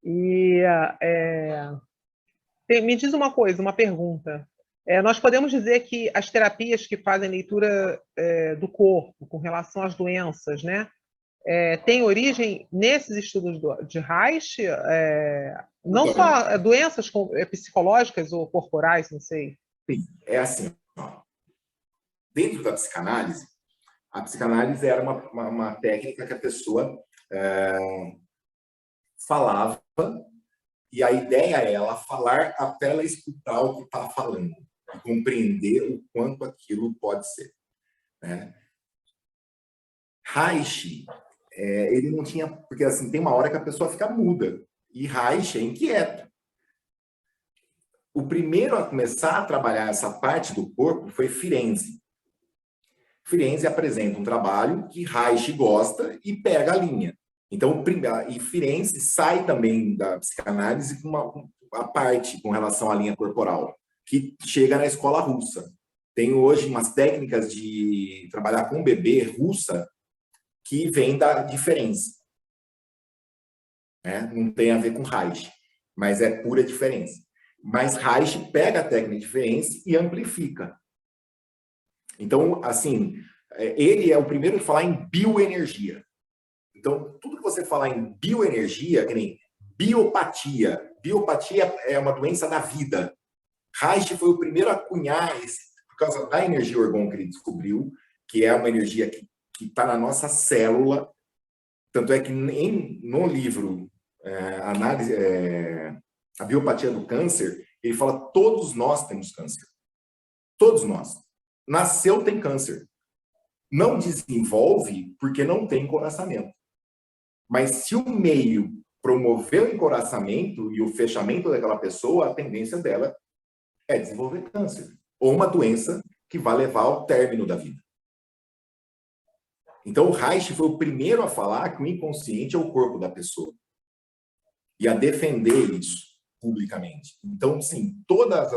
E me diz uma coisa, uma pergunta. Nós podemos dizer que as terapias que fazem leitura do corpo com relação às doenças, né, têm origem nesses estudos de Reich, não só doenças psicológicas ou corporais, não sei. Sim, é assim. Dentro da psicanálise, a psicanálise era uma técnica que a pessoa falava, e a ideia é ela falar até ela escutar o que está falando, e compreender o quanto aquilo pode ser. Reich, ele não tinha... Porque assim, tem uma hora que a pessoa fica muda, e Reich é inquieto. O primeiro a começar a trabalhar essa parte do corpo foi Firenze. Firenze apresenta um trabalho que Reich gosta e pega a linha. Então, e Firenze sai também da psicanálise com a parte com relação à linha corporal, que chega na escola russa. Tem hoje umas técnicas de trabalhar com bebê russa que vem da diferença. Não tem a ver com Reich, mas é pura diferença. Mas Reich pega a técnica de diferença e amplifica. Então, assim, ele é o primeiro a falar em bioenergia. Então, tudo que você falar em bioenergia, que nem biopatia. Biopatia é uma doença da vida. Reich foi o primeiro a cunhar isso, por causa da energia orgão que ele descobriu, que é uma energia que está na nossa célula. Tanto é que no livro A Biopatia do Câncer, ele fala todos nós temos câncer. Todos nós. Nasceu, tem câncer. Não desenvolve porque não tem encoraçamento. Mas se o meio promover o encoraçamento e o fechamento daquela pessoa, a tendência dela é desenvolver câncer. Ou uma doença que vai levar ao término da vida. Então, o Reich foi o primeiro a falar que o inconsciente é o corpo da pessoa. E a defender isso publicamente. Então, sim, todas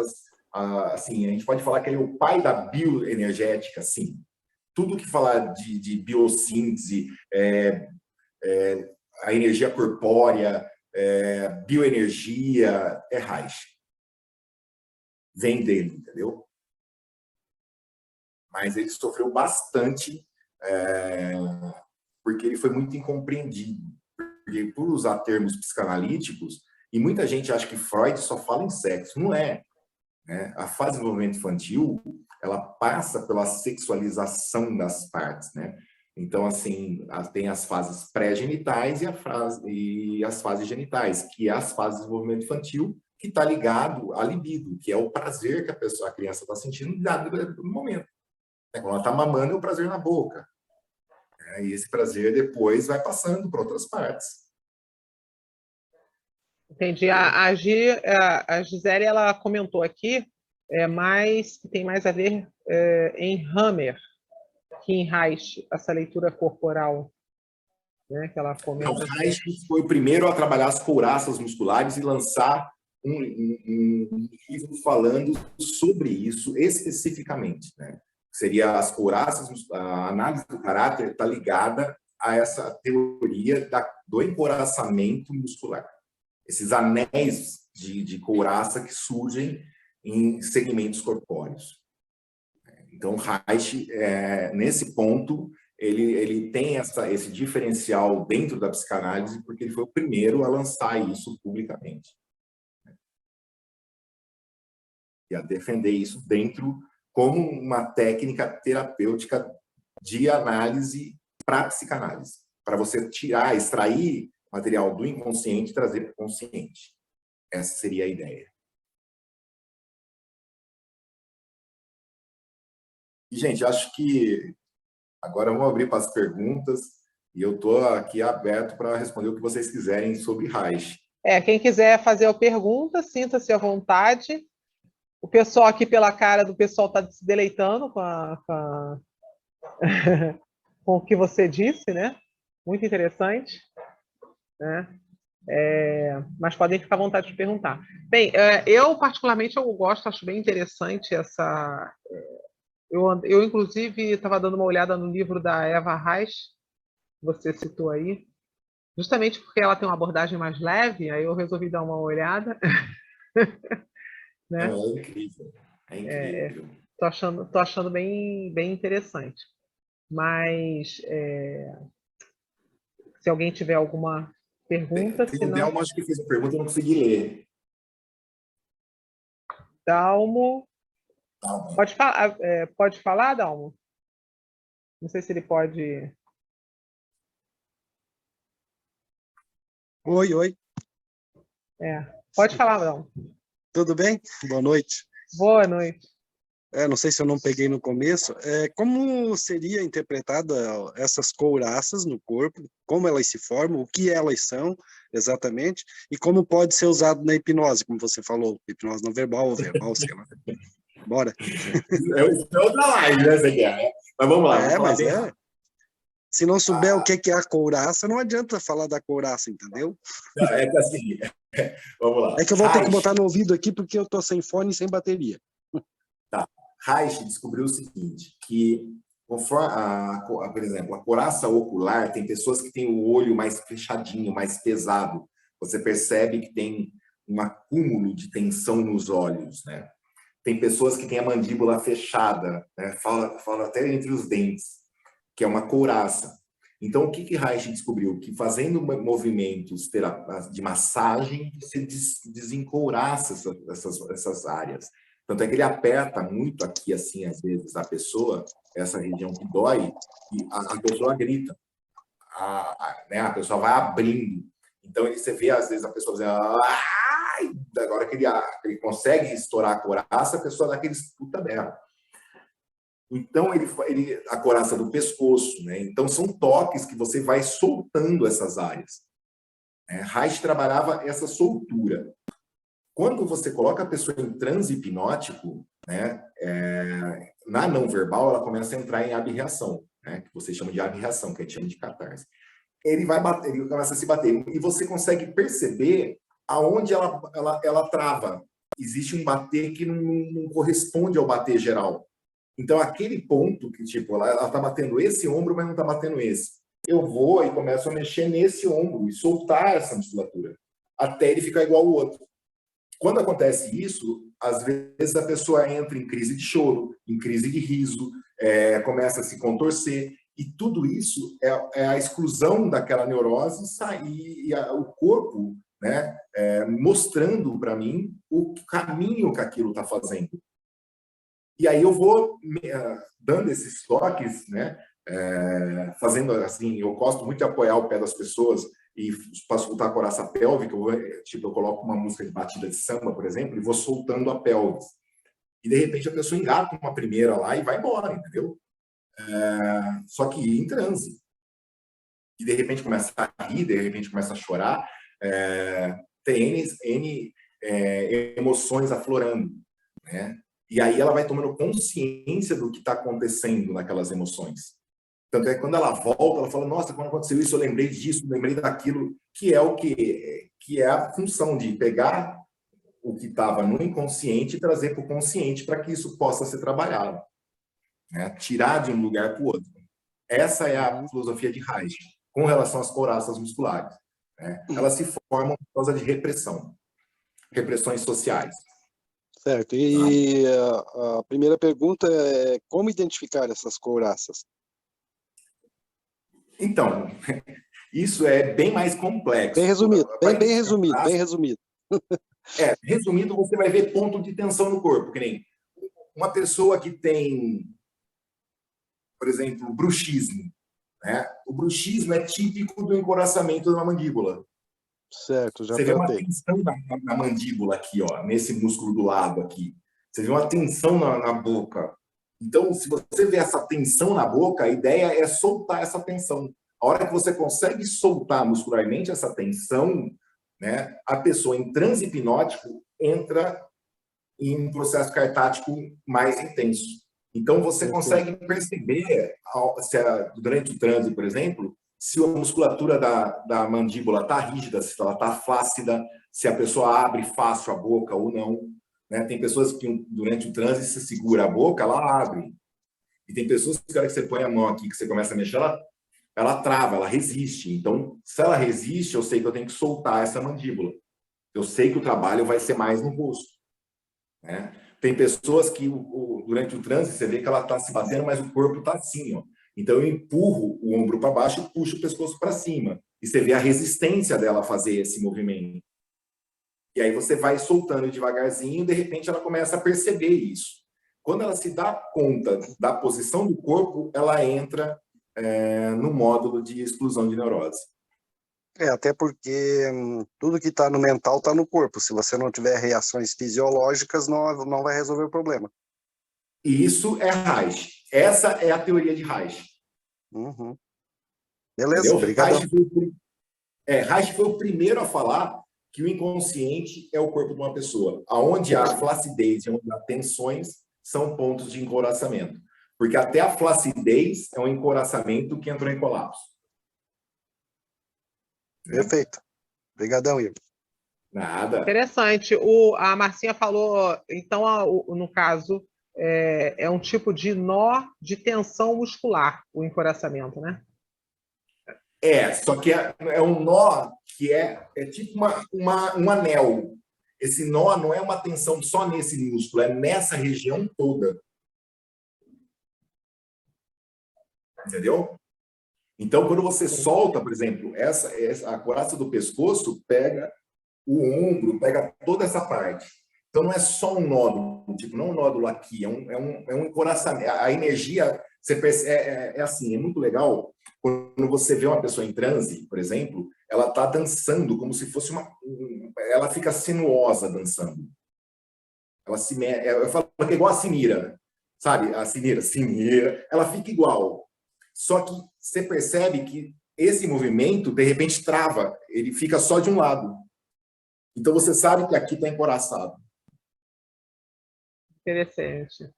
assim, a gente pode falar que ele é o pai da bioenergética, sim. Tudo que falar de biossíntese, a energia corpórea, bioenergia, é Reich. Vem dele, entendeu? Mas ele sofreu bastante porque ele foi muito incompreendido. Porque, por usar termos psicanalíticos, e muita gente acha que Freud só fala em sexo. Não é. A fase de desenvolvimento infantil, ela passa pela sexualização das partes, né? Então, assim, tem as fases pré-genitais e as fases genitais, que é as fases de desenvolvimento infantil, que está ligado à libido, que é o prazer que a criança está sentindo no momento. Quando ela está mamando, é o prazer na boca. E esse prazer depois vai passando para outras partes. Entendi. A Gisele, ela comentou aqui, que tem mais a ver em Hammer que em Reich, essa leitura corporal, né, que ela comenta. Então, Reich foi o primeiro a trabalhar as couraças musculares e lançar um livro falando sobre isso especificamente, né? Seria as couraças, a análise do caráter está ligada a essa teoria do encouraçamento muscular. Esses anéis de couraça que surgem em segmentos corpóreos. Então, Reich, nesse ponto, ele tem esse diferencial dentro da psicanálise, porque ele foi o primeiro a lançar isso publicamente. E a defender isso dentro como uma técnica terapêutica de análise para psicanálise, para você extrair material do inconsciente e trazer para o consciente. Essa seria a ideia. E, gente, acho que agora vamos abrir para as perguntas e eu estou aqui aberto para responder o que vocês quiserem sobre Reich. Quem quiser fazer a pergunta, sinta-se à vontade. O pessoal aqui, pela cara do pessoal, está se deleitando com o que você disse, né? Muito interessante, né? Mas podem ficar à vontade de perguntar. Bem, eu particularmente acho bem interessante essa. Eu inclusive, estava dando uma olhada no livro da Eva Reich, que você citou aí, justamente porque ela tem uma abordagem mais leve, aí eu resolvi dar uma olhada. Né? É incrível. É incrível. Tô achando bem, bem interessante. Mas se alguém tiver alguma pergunta, Tem o Delmo, acho que fez a pergunta, eu não consegui ler. Dalmo. Pode falar, Dalmo? Não sei se ele pode. Oi. Pode falar, Dalmo. Tudo bem? Boa noite. Boa noite. Não sei se eu não peguei no começo. Como seria interpretada essas couraças no corpo? Como elas se formam? O que elas são, exatamente? E como pode ser usado na hipnose, como você falou? Hipnose não verbal ou verbal, sei lá. Bora. É outra live, né, você quer? Mas vamos lá. Se não souber o que é a couraça, não adianta falar da couraça, entendeu? É que assim, vamos lá. É que eu vou ter que botar no ouvido aqui porque eu tô sem fone e sem bateria. Tá. Reich descobriu o seguinte, que conforme, por exemplo, a couraça ocular, tem pessoas que têm o olho mais fechadinho, mais pesado. Você percebe que tem um acúmulo de tensão nos olhos, né? Tem pessoas que têm a mandíbula fechada, né? Fala até entre os dentes, que é uma couraça. Então, o que Reich descobriu? Que fazendo movimentos de massagem, você desencouraça essas áreas. Tanto é que ele aperta muito aqui, assim, às vezes, a pessoa, essa região que dói, e a pessoa grita. Né? A pessoa vai abrindo. Então, você vê, às vezes, a pessoa dizendo... Ai! Agora que ele consegue estourar a couraça, a pessoa dá aquele esputa berro. Então, a couraça do pescoço, né? Então, são toques que você vai soltando essas áreas. Reich trabalhava essa soltura. Quando você coloca a pessoa em transe hipnótico, né, na não verbal, ela começa a entrar em abreação, né, que você chama de abreação, que a gente chama de catarse. Ele começa a se bater. E você consegue perceber aonde ela trava. Existe um bater que não corresponde ao bater geral. Então, aquele ponto que, tipo, ela está batendo esse ombro, mas não está batendo esse. Eu vou e começo a mexer nesse ombro e soltar essa musculatura, até ele ficar igual ao outro. Quando acontece isso, às vezes a pessoa entra em crise de choro, em crise de riso, começa a se contorcer, e tudo isso é a exclusão daquela neurose e o corpo, né, mostrando para mim o caminho que aquilo está fazendo. E aí eu vou dando esses toques, né, fazendo assim, eu gosto muito de apoiar o pé das pessoas e para soltar a couraça pélvica, eu coloco uma música de batida de samba, por exemplo, e vou soltando a pelvis. E de repente a pessoa engata uma primeira lá e vai embora, entendeu? Só que em transe. e de repente começa a rir, de repente começa a chorar, tem N emoções aflorando, né? E aí ela vai tomando consciência do que está acontecendo naquelas emoções. Tanto é que quando ela volta, ela fala, nossa, quando aconteceu isso, eu lembrei disso, lembrei daquilo, que é a função de pegar o que estava no inconsciente e trazer para o consciente para que isso possa ser trabalhado, né? Tirar de um lugar para o outro. Essa é a filosofia de Reich com relação às couraças musculares, né? Elas se formam por causa de repressões sociais. Certo. E a primeira pergunta é como identificar essas couraças? Então, isso é bem mais complexo. Bem resumido, bem resumido, bem resumido. Resumindo, você vai ver ponto de tensão no corpo, que nem uma pessoa que tem, por exemplo, bruxismo, né? O bruxismo é típico do encoraçamento da mandíbula. Certo, já Você vê uma tensão na mandíbula aqui, ó, nesse músculo do lado aqui. Você vê uma tensão na boca. Então, se você vê essa tensão na boca, a ideia é soltar essa tensão. A hora que você consegue soltar muscularmente essa tensão, né, a pessoa em transe hipnótico entra em um processo cartático mais intenso. Então, você consegue perceber, durante o transe, por exemplo, se a musculatura da mandíbula está rígida, se ela está flácida, se a pessoa abre fácil a boca ou não, né? Tem pessoas que, durante o transe, se segura a boca, ela abre. E tem pessoas que, cara, que você põe a mão aqui, que você começa a mexer, ela trava, ela resiste. Então, se ela resiste, eu sei que eu tenho que soltar essa mandíbula. Eu sei que o trabalho vai ser mais no rosto, né? Tem pessoas que, durante o transe, você vê que ela está se batendo, mas o corpo está assim, ó. Então, eu empurro o ombro para baixo e puxo o pescoço para cima. E você vê a resistência dela fazer esse movimento. E aí você vai soltando devagarzinho e, de repente, ela começa a perceber isso. Quando ela se dá conta da posição do corpo, ela entra no módulo de exclusão de neurose. Até porque tudo que está no mental está no corpo. Se você não tiver reações fisiológicas, não vai resolver o problema. E isso é Reich. Essa é a teoria de Reich. Beleza, obrigado. Reich foi o primeiro a falar que o inconsciente é o corpo de uma pessoa. Onde há flacidez e onde há tensões são pontos de encouraçamento. Porque até a flacidez é um encouraçamento que entrou em colapso. Perfeito. Obrigadão, Igor. Nada. Interessante. A Marcinha falou, então, no caso, é um tipo de nó de tensão muscular, o encoraçamento, né? Só que é um nó que é tipo um anel. Esse nó não é uma tensão só nesse músculo, é nessa região toda. Entendeu? Então, quando você solta, por exemplo, a couraça do pescoço pega o ombro, pega toda essa parte. Então, não é só um nódulo, tipo, não um nódulo aqui, é um encoraçamento. A energia, você percebe, assim, é muito legal quando você vê uma pessoa em transe, por exemplo, ela está dançando como se fosse ela fica sinuosa dançando. Eu falo que é igual a Sinira, sabe? A Sinira, ela fica igual. Só que você percebe que esse movimento, de repente, trava. Ele fica só de um lado. Então, você sabe que aqui está encoraçado. Interessante.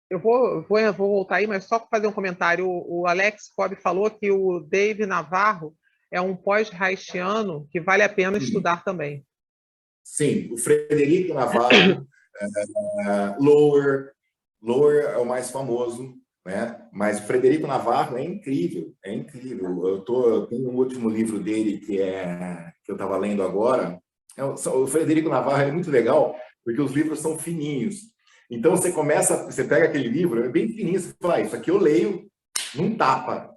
Eu vou voltar aí, mas só para fazer um comentário. O Alex Cobb falou que o Dave Navarro é um pós-reichiano que vale a pena estudar também. Sim, o Frederico Navarro, Lower é o mais famoso, né? Mas o Frederico Navarro é incrível, é incrível. Eu tenho um último livro dele que eu estava lendo agora. O Frederico Navarro é muito legal porque os livros são fininhos. Então você pega aquele livro, é bem fininho, você fala, isso aqui eu leio, não tapa.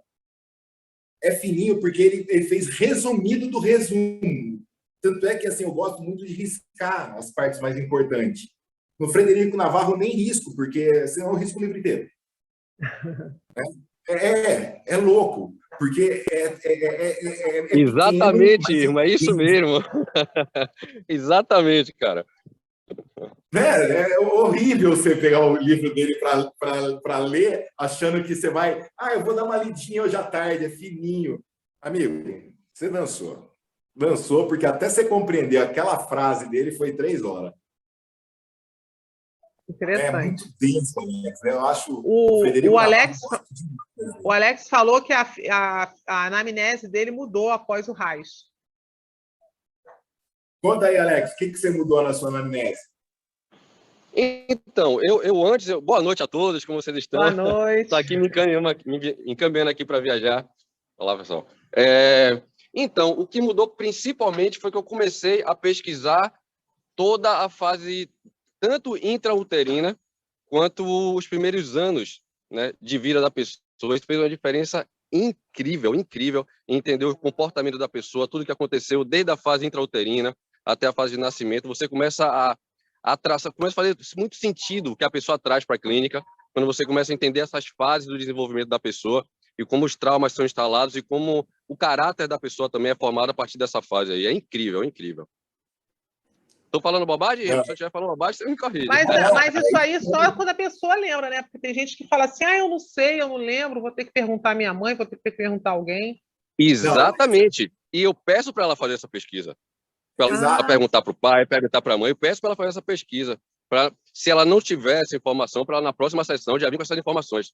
É fininho porque ele fez resumido do resumo. Tanto é que assim, eu gosto muito de riscar as partes mais importantes. No Frederico Navarro eu nem risco, porque senão eu risco o livro inteiro. É louco, porque exatamente, pequeno, irmão, é isso mesmo. Exatamente, cara. Né? É horrível você pegar o livro dele para ler, achando que você vai... eu vou dar uma lidinha hoje à tarde, é fininho. Amigo, você dançou. Dançou, porque até você compreender aquela frase dele foi 3 horas. É Interessante. muito denso, Alex. Eu acho o Frederico O Alex falou que a anamnese dele mudou após o Reich. Conta aí, Alex, o que você mudou na sua anamnese? Então, boa noite a todos, como vocês estão? Boa noite. Estou aqui me encaminhando aqui para viajar. Olá, pessoal. Então, o que mudou principalmente foi que eu comecei a pesquisar toda a fase, tanto intrauterina, quanto os primeiros anos, né, de vida da pessoa. Isso fez uma diferença incrível em entender o comportamento da pessoa, tudo que aconteceu desde a fase intrauterina até a fase de nascimento. Você começa a traçar, começa a fazer muito sentido o que a pessoa traz para a clínica, quando você começa a entender essas fases do desenvolvimento da pessoa e como os traumas são instalados e como o caráter da pessoa também é formado a partir dessa fase aí. É incrível, é incrível. Estou falando bobagem? Se eu estiver falando bobagem, você me corrige. Mas isso aí só quando a pessoa lembra, né? Porque tem gente que fala assim, eu não sei, eu não lembro, vou ter que perguntar à minha mãe, vou ter que perguntar a alguém. Exatamente. E eu peço para ela fazer essa pesquisa. Para ela perguntar para o pai, perguntar para a mãe, eu peço para ela fazer essa pesquisa. Se ela não tiver essa informação, para ela na próxima sessão já vir com essas informações.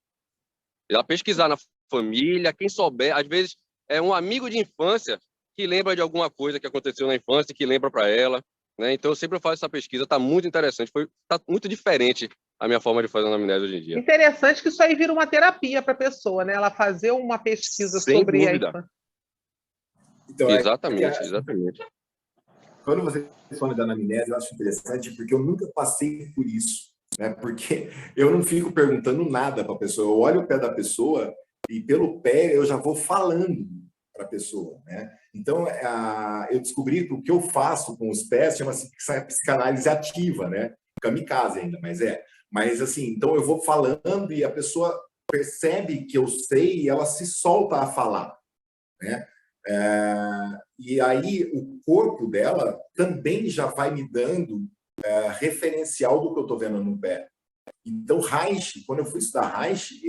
Ela pesquisar na família, quem souber, às vezes é um amigo de infância que lembra de alguma coisa que aconteceu na infância, que lembra para ela, né? Então eu sempre faço essa pesquisa, está muito interessante, está muito diferente a minha forma de fazer anamnese hoje em dia. Interessante que isso aí vira uma terapia para a pessoa, né? Ela fazer uma pesquisa Sem sobre dúvida. a infância. Então, exatamente. Quando você fala da anamnese, eu acho interessante, porque eu nunca passei por isso, né? Porque eu não fico perguntando nada para a pessoa, eu olho o pé da pessoa e pelo pé eu já vou falando para a pessoa, né? Então, eu descobri que o que eu faço com os pés chama-se psicanálise ativa, né? Kamikaze ainda, mas assim, então eu vou falando e a pessoa percebe que eu sei e ela se solta a falar, né? E aí o corpo dela também já vai me dando referencial do que eu estou vendo no pé. Então, Reich, quando eu fui estudar Reich,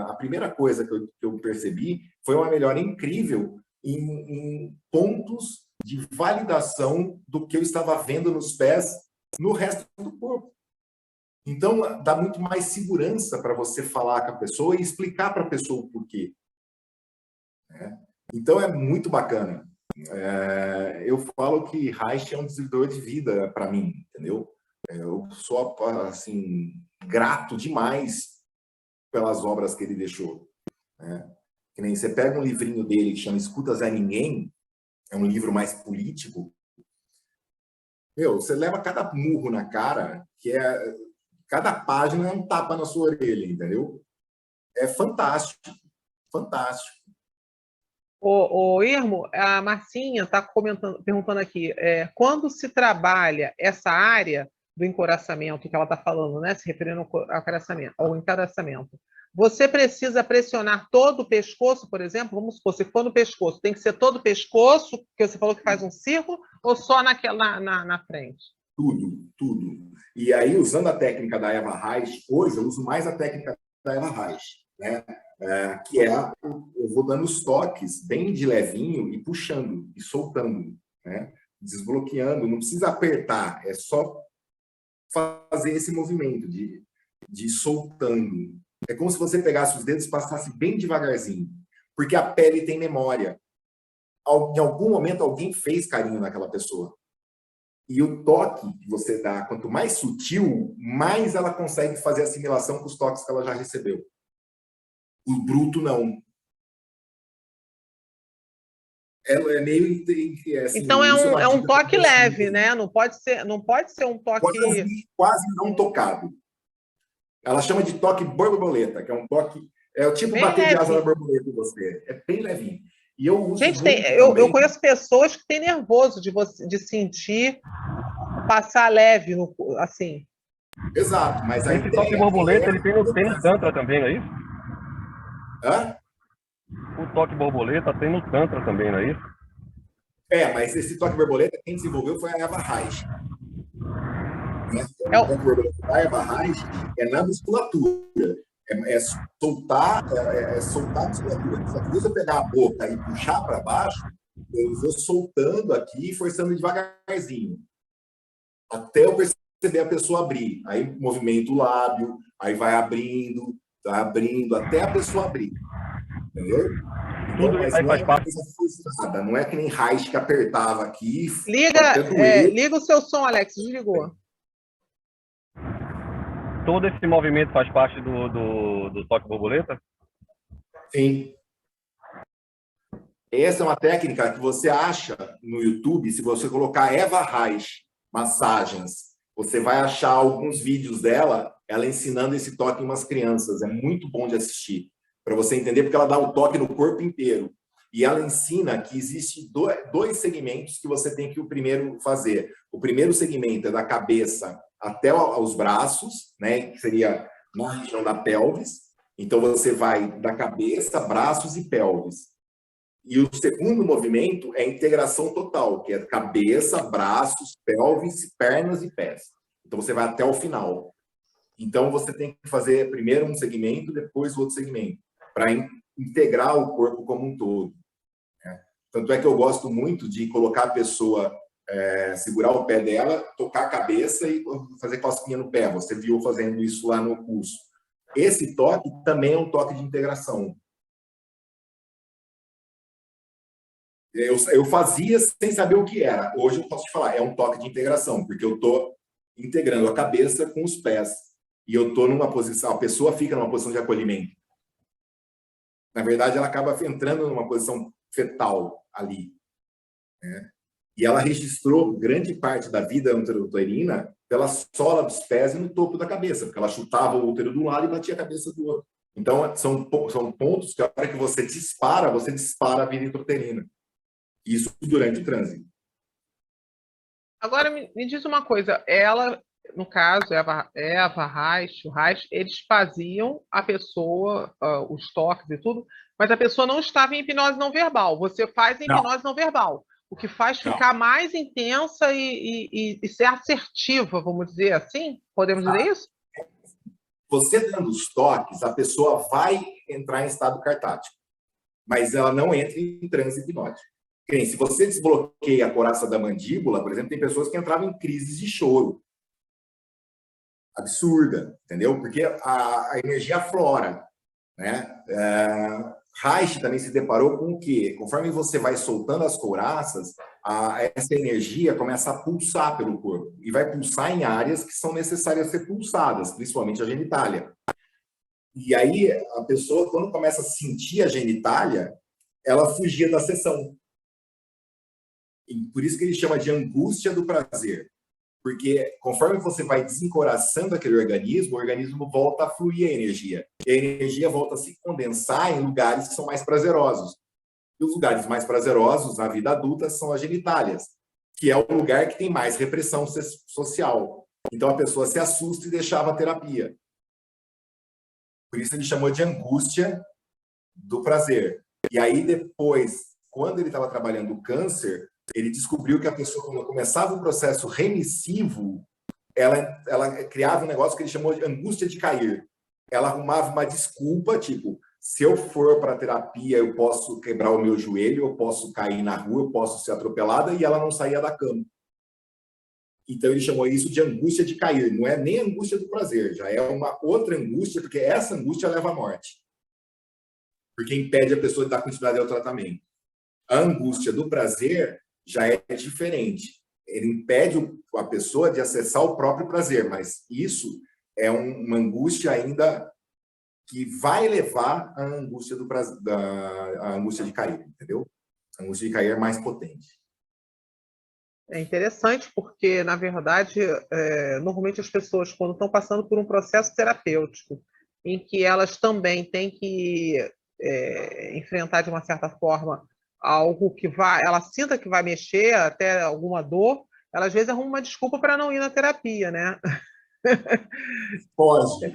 a primeira coisa que eu percebi foi uma melhora incrível em pontos de validação do que eu estava vendo nos pés no resto do corpo. Então, dá muito mais segurança para você falar com a pessoa e explicar para a pessoa o porquê. Então, é muito bacana. Eu falo que Reich é um divisor de vida para mim, entendeu? Eu sou, assim, grato demais pelas obras que ele deixou. Que nem você pega um livrinho dele que chama Escutas a Ninguém, é um livro mais político. Você leva cada murro na cara, cada página é um tapa na sua orelha, entendeu? É fantástico, fantástico. O Irmo, a Marcinha está perguntando aqui, quando se trabalha essa área do encoraçamento que ela está falando, né, se referindo ao encoraçamento, você precisa pressionar todo o pescoço, por exemplo? Vamos supor, se for no pescoço, tem que ser todo o pescoço, que você falou que faz um círculo, ou só na frente? Tudo. E aí, usando a técnica da Eva Reich, hoje eu uso mais a técnica da Eva Reich, né? Que eu vou dando os toques bem de levinho e puxando e soltando, né? Desbloqueando, não precisa apertar, é só fazer esse movimento de soltando. É como se você pegasse os dedos e passasse bem devagarzinho, porque a pele tem memória. Em algum momento alguém fez carinho naquela pessoa. E o toque que você dá, quanto mais sutil, mais ela consegue fazer assimilação com os toques que ela já recebeu. O bruto, não. Ela é meio... Assim, então é um toque leve, né? Não pode ser um toque... Quase não tocado. Ela chama de toque borboleta, que é um toque... É o tipo bem bater leve. De asa na borboleta de você. É bem levinho. E eu uso. Gente, eu conheço pessoas que têm nervoso de sentir passar leve, assim. Exato, mas aí esse toque borboleta ele tem no Tantra também, não é isso? Hã? O toque borboleta tem no Tantra também, não é isso? Mas esse toque borboleta, quem desenvolveu foi a Eva Reich. É o- A erva Reich é na musculatura. É soltar a musculatura. Só que se eu pegar a boca e puxar para baixo, eu vou soltando aqui e forçando devagarzinho. Até eu perceber a pessoa abrir. Aí movimento o lábio, aí vai abrindo, até a pessoa abrir. Entendeu? Então, mas aí não é faz uma parte. coisa forçada, não é que nem Reich que apertava aqui. liga o seu som, Alex, desligou. Todo esse movimento faz parte do toque borboleta? Sim. Essa é uma técnica que você acha no YouTube, se você colocar Eva Reich massagens, você vai achar alguns vídeos dela, ela ensinando esse toque em umas crianças. É muito bom de assistir, para você entender, porque ela dá o toque no corpo inteiro. E ela ensina que existe dois segmentos que você tem que o primeiro fazer. O primeiro segmento é da cabeça até os braços, né, que seria na região da pelvis. Então, você vai da cabeça, braços e pelvis. E o segundo movimento é a integração total, que é cabeça, braços, pelvis, pernas e pés. Então, você vai até o final. Então, você tem que fazer primeiro um segmento, depois o outro segmento, para integrar o corpo como um todo. Né? Tanto é que eu gosto muito de colocar a pessoa, segurar o pé dela, tocar a cabeça e fazer cosquinha no pé. Você viu fazendo isso lá no curso. Esse toque também é um toque de integração. Eu fazia sem saber o que era. Hoje eu posso te falar, é um toque de integração, porque eu estou integrando a cabeça com os pés. E eu estou numa posição, a pessoa fica numa posição de acolhimento. Na verdade, ela acaba entrando numa posição fetal ali. Né? E ela registrou grande parte da vida uterina pela sola dos pés e no topo da cabeça, porque ela chutava o útero de um lado e batia a cabeça do outro. Então, são pontos que a hora que você dispara a vida intrauterina. Isso durante o trânsito. Agora, me diz uma coisa. Ela, no caso, Eva Reich, o Reich, eles faziam a pessoa, os toques e tudo, mas a pessoa não estava em hipnose não verbal. Você faz em hipnose não verbal, o que faz ficar mais intensa e ser assertiva, vamos dizer assim? Podemos dizer isso? Você dando os toques, a pessoa vai entrar em estado cartático, mas ela não entra em transe hipnótico. Se você desbloqueia a coraça da mandíbula, por exemplo, tem pessoas que entravam em crises de choro. Absurda, entendeu? Porque a energia aflora. Né? Reich também se deparou com o quê? Conforme você vai soltando as couraças, essa energia começa a pulsar pelo corpo. E vai pulsar em áreas que são necessárias ser pulsadas, principalmente a genitália. E aí, a pessoa, quando começa a sentir a genitália, ela fugia da sessão. E por isso que ele chama de angústia do prazer. Porque conforme você vai desencoraçando aquele organismo, o organismo volta a fluir a energia. E a energia volta a se condensar em lugares que são mais prazerosos. E os lugares mais prazerosos na vida adulta são as genitálias, que é o lugar que tem mais repressão social. Então a pessoa se assusta e deixava a terapia. Por isso ele chamou de angústia do prazer. E aí depois, quando ele estava trabalhando o câncer, ele descobriu que a pessoa, quando começava um processo remissivo, ela criava um negócio que ele chamou de angústia de cair. Ela arrumava uma desculpa, tipo, se eu for para a terapia, eu posso quebrar o meu joelho, eu posso cair na rua, eu posso ser atropelada, e ela não saía da cama. Então ele chamou isso de angústia de cair. Não é nem angústia do prazer, já é uma outra angústia, porque essa angústia leva à morte. Porque impede a pessoa de dar continuidade ao tratamento. A angústia do prazer já é diferente. Ele impede a pessoa de acessar o próprio prazer, mas isso é uma angústia ainda que vai levar à angústia a angústia de cair, entendeu? A angústia de cair é mais potente. É interessante porque, na verdade, normalmente as pessoas, quando estão passando por um processo terapêutico, em que elas também têm que enfrentar, de uma certa forma, algo que ela sinta que vai mexer, até alguma dor, ela às vezes arruma uma desculpa para não ir na terapia, né? Pode.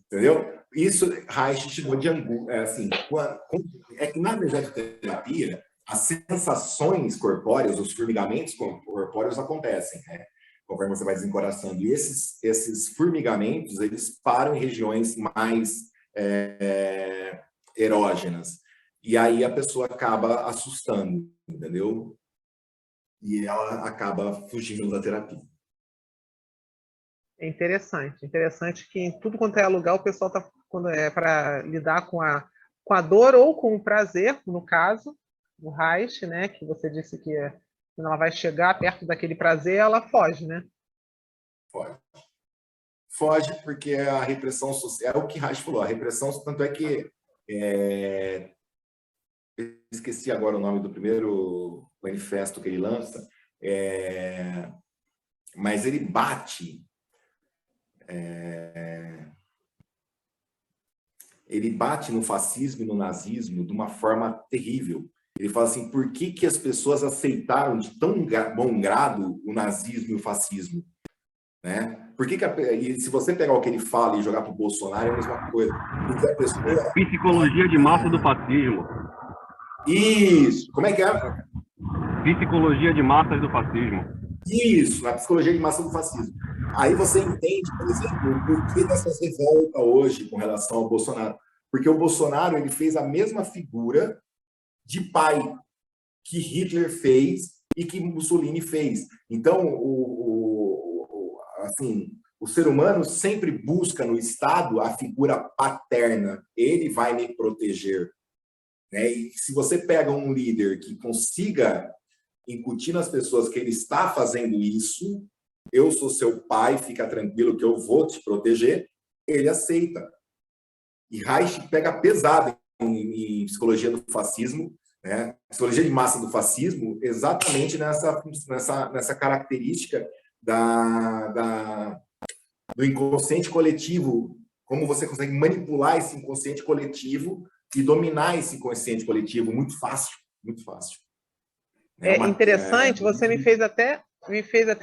Entendeu? Isso Reich chamou de angústia. Assim, é que na terapia, as sensações corpóreas, os formigamentos corpóreos acontecem. Né? conforme você vai desencoraçando. E esses formigamentos, eles param em regiões mais erógenas. E aí a pessoa acaba assustando, entendeu? E ela acaba fugindo da terapia. É interessante que em tudo quanto é lugar o pessoal está, quando é para lidar com a dor ou com o prazer, no caso, o Reich, né, que você disse que quando ela vai chegar perto daquele prazer, ela foge, né? Foge porque a repressão social, é o que Reich falou, a repressão, tanto é que esqueci agora o nome do primeiro manifesto que ele lança, mas ele bate no fascismo e no nazismo de uma forma terrível. Ele fala assim, por que as pessoas aceitaram de tão bom grado o nazismo e o fascismo? Né? E se você pegar o que ele fala e jogar para o Bolsonaro, é a mesma coisa. Porque a pessoa... Psicologia de massa do fascismo. Isso! Como é que é? Psicologia de massas do fascismo. Isso, a psicologia de massa do fascismo. Aí você entende, por exemplo, o porquê dessas revoltas hoje com relação ao Bolsonaro. Porque o Bolsonaro ele fez a mesma figura de pai que Hitler fez e que Mussolini fez. Então, assim, o ser humano sempre busca no Estado a figura paterna. Ele vai me proteger. Né? E se você pega um líder que consiga incutir nas pessoas que ele está fazendo isso, eu sou seu pai, fica tranquilo que eu vou te proteger, ele aceita. E Reich pega pesado em psicologia do fascismo, né? Psicologia de massa do fascismo, exatamente nessa característica do inconsciente coletivo, como você consegue manipular esse inconsciente coletivo e dominar esse inconsciente coletivo muito fácil, muito fácil. É interessante, você me fez até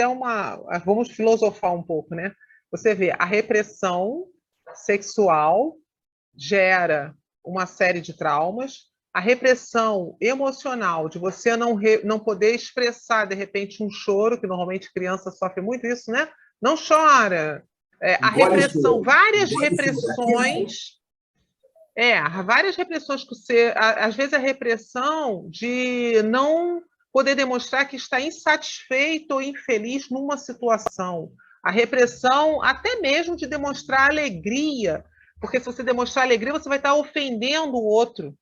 uma... Vamos filosofar um pouco, né? Você vê, a repressão sexual gera uma série de traumas, a repressão emocional, de você não poder expressar, de repente, um choro, que normalmente criança sofre muito isso, né? Não chora. A repressão, várias repressões... várias repressões que você... Às vezes a repressão de não poder demonstrar que está insatisfeito ou infeliz numa situação. A repressão até mesmo de demonstrar alegria, porque se você demonstrar alegria, você vai estar ofendendo o outro.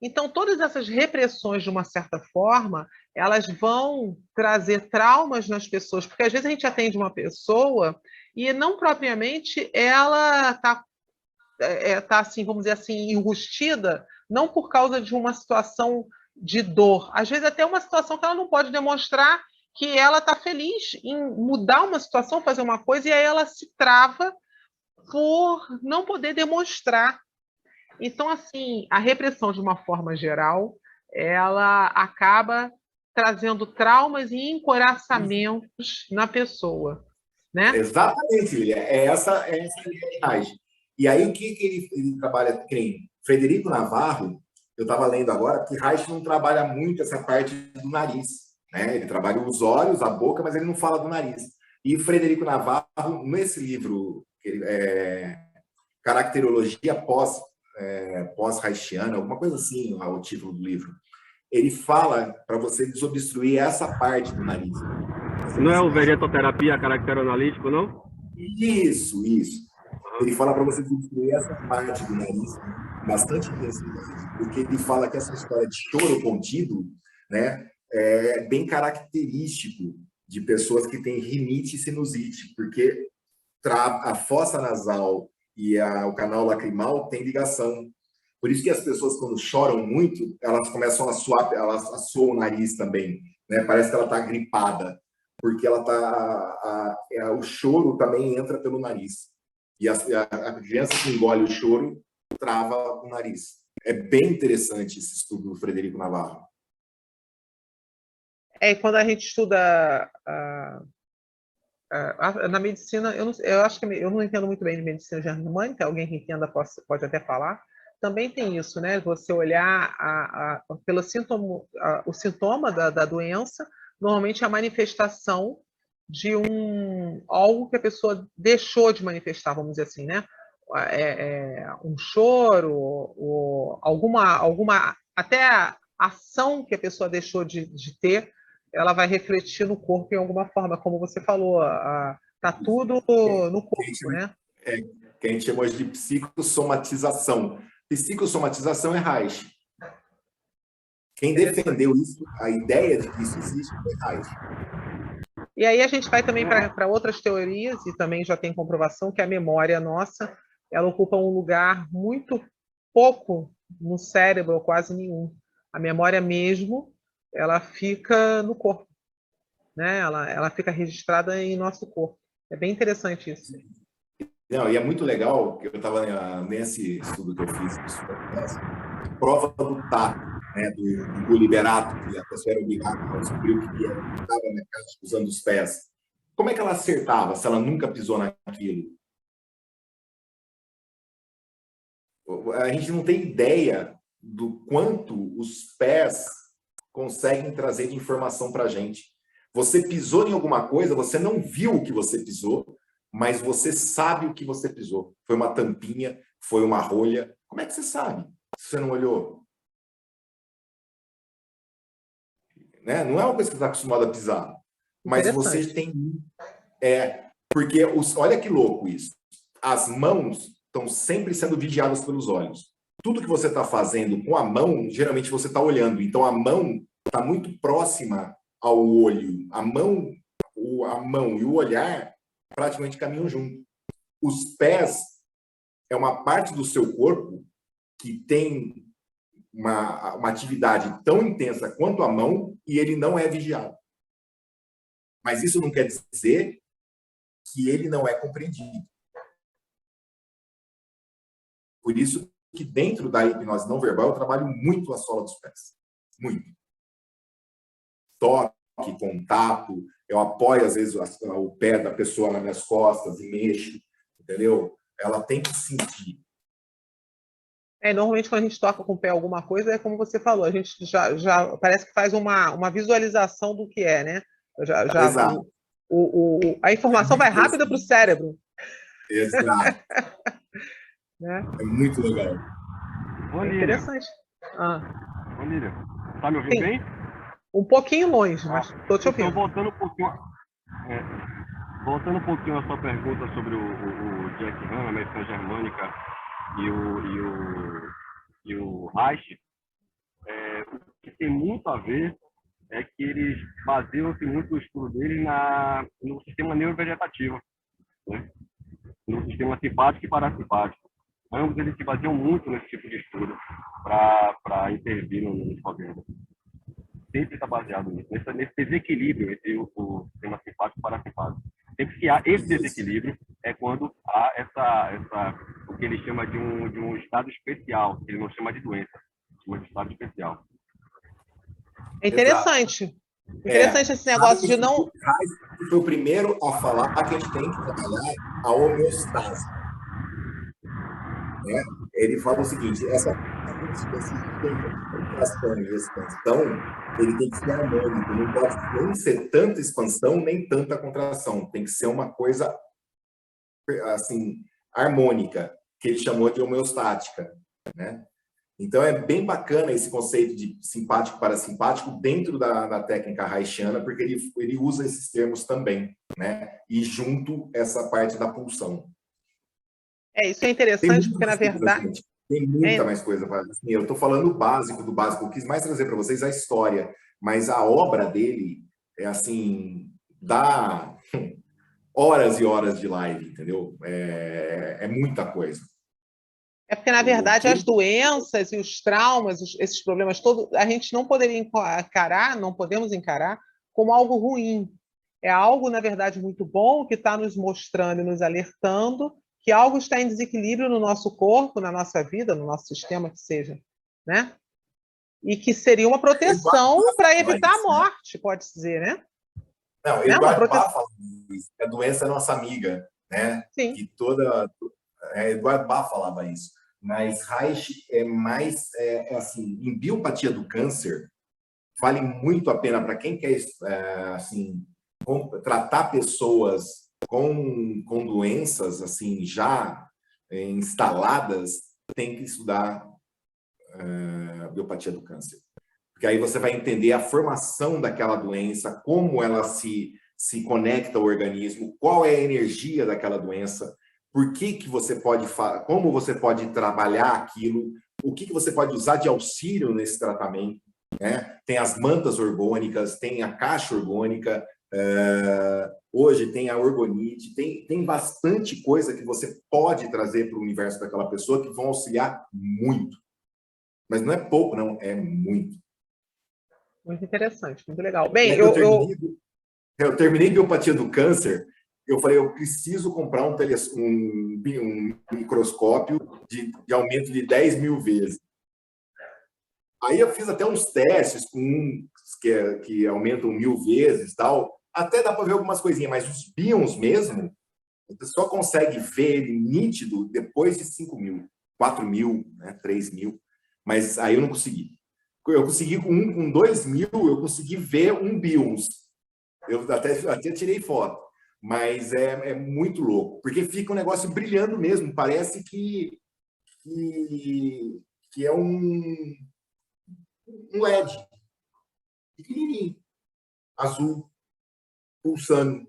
Então, todas essas repressões, de uma certa forma, elas vão trazer traumas nas pessoas, porque às vezes a gente atende uma pessoa e não propriamente ela está assim, vamos dizer assim, enrustida, não por causa de uma situação de dor. Às vezes até uma situação que ela não pode demonstrar que ela está feliz em mudar uma situação, fazer uma coisa, e aí ela se trava por não poder demonstrar. Então, assim, a repressão, de uma forma geral, ela acaba trazendo traumas e encoraçamentos na pessoa, né? Exatamente, é essa a realidade. E aí, o que ele trabalha? Que nem Frederico Navarro, eu estava lendo agora, que Reich não trabalha muito essa parte do nariz. Né? Ele trabalha os olhos, a boca, mas ele não fala do nariz. E Frederico Navarro, nesse livro, Caracterologia pós-Reichiana, alguma coisa assim, o título do livro, ele fala para você desobstruir essa parte do nariz. Não é o veretoterapia caracteroanalítico, não? Isso. Ele fala para você destruir essa parte do nariz bastante intensamente, porque ele fala que essa história de choro contido, né, é bem característico de pessoas que têm rinite e sinusite, porque a fossa nasal e o canal lacrimal tem ligação. Por isso que as pessoas, quando choram muito, elas começam a suar, elas assoam o nariz também, né? Parece que ela está gripada, porque o choro também entra pelo nariz. E a criança que engole o choro trava o nariz. É bem interessante esse estudo do Frederico Navarro. Quando a gente estuda na medicina, eu acho que eu não entendo muito bem de medicina germânica, alguém que entenda pode até falar. Também tem isso, né? Você olhar pelo o sintoma da doença, normalmente a manifestação algo que a pessoa deixou de manifestar, vamos dizer assim, né? Um choro, ou alguma até ação que a pessoa deixou de ter, ela vai refletir no corpo em alguma forma, como você falou, tá tudo no corpo, né? Que a gente chama de psicossomatização. Psicossomatização é Reich. Quem defendeu isso, a ideia de que isso existe, é Reich. E aí a gente vai também para outras teorias, e também já tem comprovação que a memória nossa, ela ocupa um lugar muito pouco no cérebro, ou quase nenhum. A memória mesmo, ela fica no corpo, né? Ela fica registrada em nosso corpo. É bem interessante isso. Não, e é muito legal, que eu estava nesse estudo que eu fiz, a prova do tato, né, do Liberato, que a pessoa era obrigada a descobrir o que era, estava na caixa usando os pés. Como é que ela acertava se ela nunca pisou naquilo? A gente não tem ideia do quanto os pés conseguem trazer de informação para a gente. Você pisou em alguma coisa, você não viu o que você pisou, mas você sabe o que você pisou. Foi uma tampinha, foi uma rolha. Como é que você sabe se você não olhou? Né? Não é uma coisa que você está acostumado a pisar, mas você tem... porque olha que louco isso. As mãos estão sempre sendo vigiadas pelos olhos. Tudo que você está fazendo com a mão, geralmente você está olhando. Então, a mão está muito próxima ao olho. A mão e o olhar praticamente caminham junto. Os pés é uma parte do seu corpo que tem uma atividade tão intensa quanto a mão e ele não é vigiado. Mas isso não quer dizer que ele não é compreendido. Por isso que dentro da hipnose não verbal eu trabalho muito a sola dos pés. Muito. Toque, contato, eu apoio às vezes o pé da pessoa nas minhas costas e mexo, entendeu? Ela tem que sentir. Normalmente quando a gente toca com o pé alguma coisa, é como você falou, a gente já parece que faz uma visualização do que é, né? Exato. A informação vai rápida para o cérebro. Exato. Né? É muito legal. Ô, Lília. Interessante. Ô, Lília, tá me ouvindo bem? Um pouquinho longe, mas estou te ouvindo. Então, voltando um pouquinho à sua pergunta sobre o Jack Han, a medicina germânica e o Reich, o que tem muito a ver é que eles baseiam-se muito o estudo deles no sistema neurovegetativo, né? No sistema simpático e parasimpático. Ambos eles se baseiam muito nesse tipo de estudo para intervir nos problemas. Sempre está baseado nisso, nesse desequilíbrio entre o sistema simpático e parasimpático. Sempre que há esse desequilíbrio é quando há o que ele chama de um estado especial, que ele não chama de doença, chama de estado especial. É interessante. Interessante esse negócio de não... Foi o primeiro a falar que a gente tem que trabalhar a homeostase. Né? Ele fala o seguinte, essa contração e expansão, ele tem que ser harmônico, não pode nem ser tanta expansão, nem tanta contração, tem que ser uma coisa assim, harmônica, que ele chamou de homeostática, né? Então é bem bacana esse conceito de simpático parasimpático dentro da técnica reichiana, porque ele usa esses termos também, né? E junto essa parte da pulsão. Isso é interessante, porque na verdade... Coisa, tem muita mais coisa. Assim, eu estou falando o básico do básico. Eu quis mais trazer para vocês a história, mas a obra dele é assim, dá horas e horas de live, entendeu? É muita coisa. É porque, na verdade, as doenças e os traumas, esses problemas todos, a gente não poderia encarar, não podemos encarar como algo ruim. É algo, na verdade, muito bom, que está nos mostrando e nos alertando que algo está em desequilíbrio no nosso corpo, na nossa vida, no nosso sistema, que seja, né? E que seria uma proteção para evitar a morte, pode-se dizer, né? Não, Eduardo Bá fala isso, a doença é nossa amiga, né? Sim. Que Eduardo Bá falava isso. Mas Reich é mais, assim, em biopatia do câncer, vale muito a pena para quem quer, assim, tratar pessoas com doenças assim já instaladas, tem que estudar biopatia do câncer. Porque aí você vai entender a formação daquela doença, como ela se conecta ao organismo, qual é a energia daquela doença, por que você pode, como você pode trabalhar aquilo, o que você pode usar de auxílio nesse tratamento, né? Tem as mantas orgânicas, tem a caixa orgânica, hoje tem a orgonite, tem bastante coisa que você pode trazer para o universo daquela pessoa que vão auxiliar muito. Mas não é pouco, não, é muito. Muito interessante, muito legal. Bem, eu terminei biopatia do câncer, eu falei, eu preciso comprar um microscópio de aumento de 10 mil vezes. Aí eu fiz até uns testes com que aumentam 1000 vezes, tal. Até dá para ver algumas coisinhas, mas os bíons mesmo, você só consegue ver ele nítido depois de 5.000, 4.000, né, 3.000. Mas aí eu não consegui. Eu consegui com 2.000, eu consegui ver um bíons. Eu até tirei foto. Mas é muito louco, porque fica um negócio brilhando mesmo. Parece que é um LED pequenininho, azul, pulsando.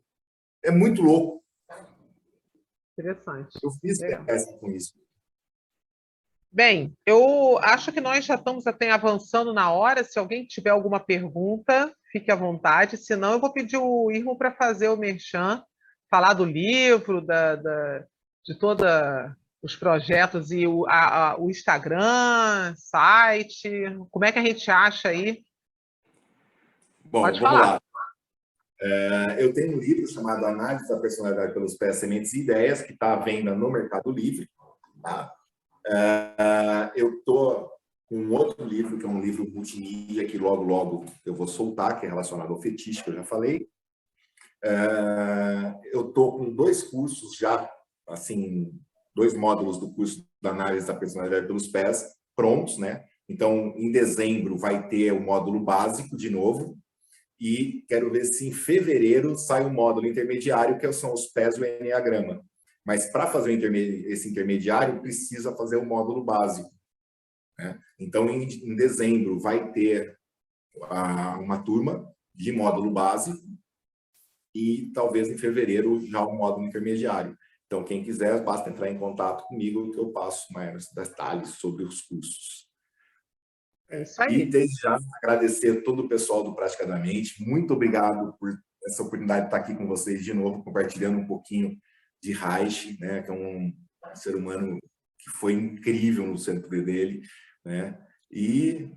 É muito louco. Interessante. Eu fiz teste com isso. Bem, eu acho que nós já estamos até avançando na hora. Se alguém tiver alguma pergunta, fique à vontade. Se não, eu vou pedir o Irmo para fazer o merchan, falar do livro, de todos os projetos e o Instagram, site. Como é que a gente acha aí? Bom, Pode vamos falar. lá. Eu tenho um livro chamado Análise da Personalidade pelos Pés, Sementes e Ideias, que está à venda no Mercado Livre. Tá? Eu estou com um outro livro, que é um livro multimídia, que logo eu vou soltar, que é relacionado ao fetiche, que eu já falei. Eu estou com 2 cursos já, assim, 2 módulos do curso da Análise da Personalidade pelos Pés prontos, né? Então, em dezembro vai ter o módulo básico de novo, e quero ver se em fevereiro sai o módulo intermediário, que são os pés do Enneagrama. Mas para fazer esse intermediário, precisa fazer o módulo básico, né? Então, em dezembro, vai ter uma turma de módulo básico e talvez em fevereiro já o módulo intermediário. Então, quem quiser, basta entrar em contato comigo que eu passo mais detalhes sobre os cursos. É isso aí. E desde já agradecer a todo o pessoal do Praticadamente. Muito obrigado por essa oportunidade de estar aqui com vocês de novo, compartilhando um pouquinho de Reich, né, que é um ser humano que foi incrível no centro dele, né? E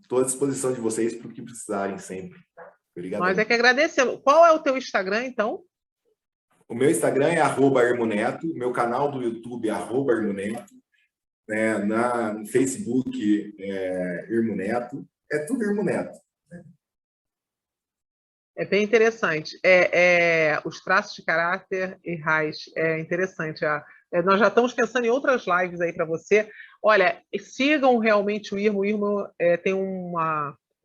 estou à disposição de vocês para o que precisarem sempre. Obrigado. Nós é que agradecemos. Qual é o teu Instagram, então? O meu Instagram é @irmoneto, meu canal do YouTube é @irmoneto, né? No Facebook é Irmo Neto, é tudo Irmo Neto. Né? É bem interessante. Os traços de caráter e raiz. É interessante. Nós já estamos pensando em outras lives aí para você. Olha, sigam realmente o Irmo. O Irmo tem um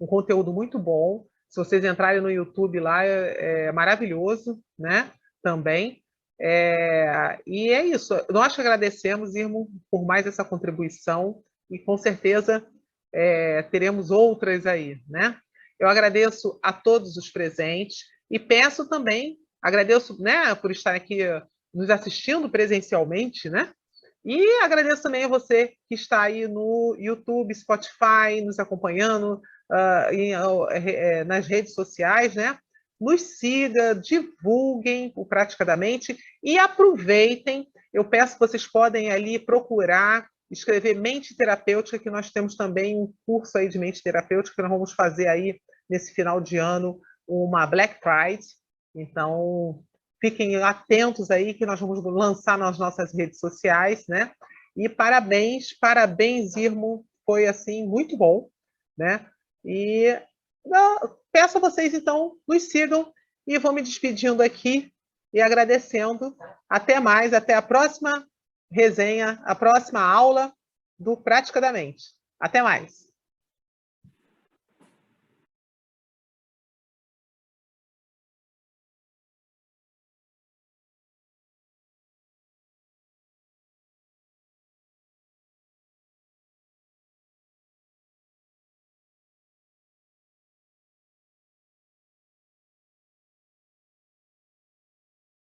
conteúdo muito bom. Se vocês entrarem no YouTube lá, é maravilhoso, né? Também. E é isso. Nós te agradecemos, Irmo, por mais essa contribuição e com certeza teremos outras aí, né? Eu agradeço a todos os presentes e peço também, agradeço, né, por estar aqui nos assistindo presencialmente, né? E agradeço também a você que está aí no YouTube, Spotify, nos acompanhando nas redes sociais, né? Nos siga, divulguem o Praticadamente e aproveitem. Eu peço que vocês podem ali procurar, escrever mente terapêutica, que nós temos também um curso aí de mente terapêutica que nós vamos fazer aí nesse final de ano, uma Black Friday. Então, fiquem atentos aí que nós vamos lançar nas nossas redes sociais, né? E parabéns, Irmo, foi assim muito bom, né? E peço a vocês então nos sigam e vou me despedindo aqui e agradecendo. Até mais, até a próxima resenha, a próxima aula do Praticadamente. Até mais.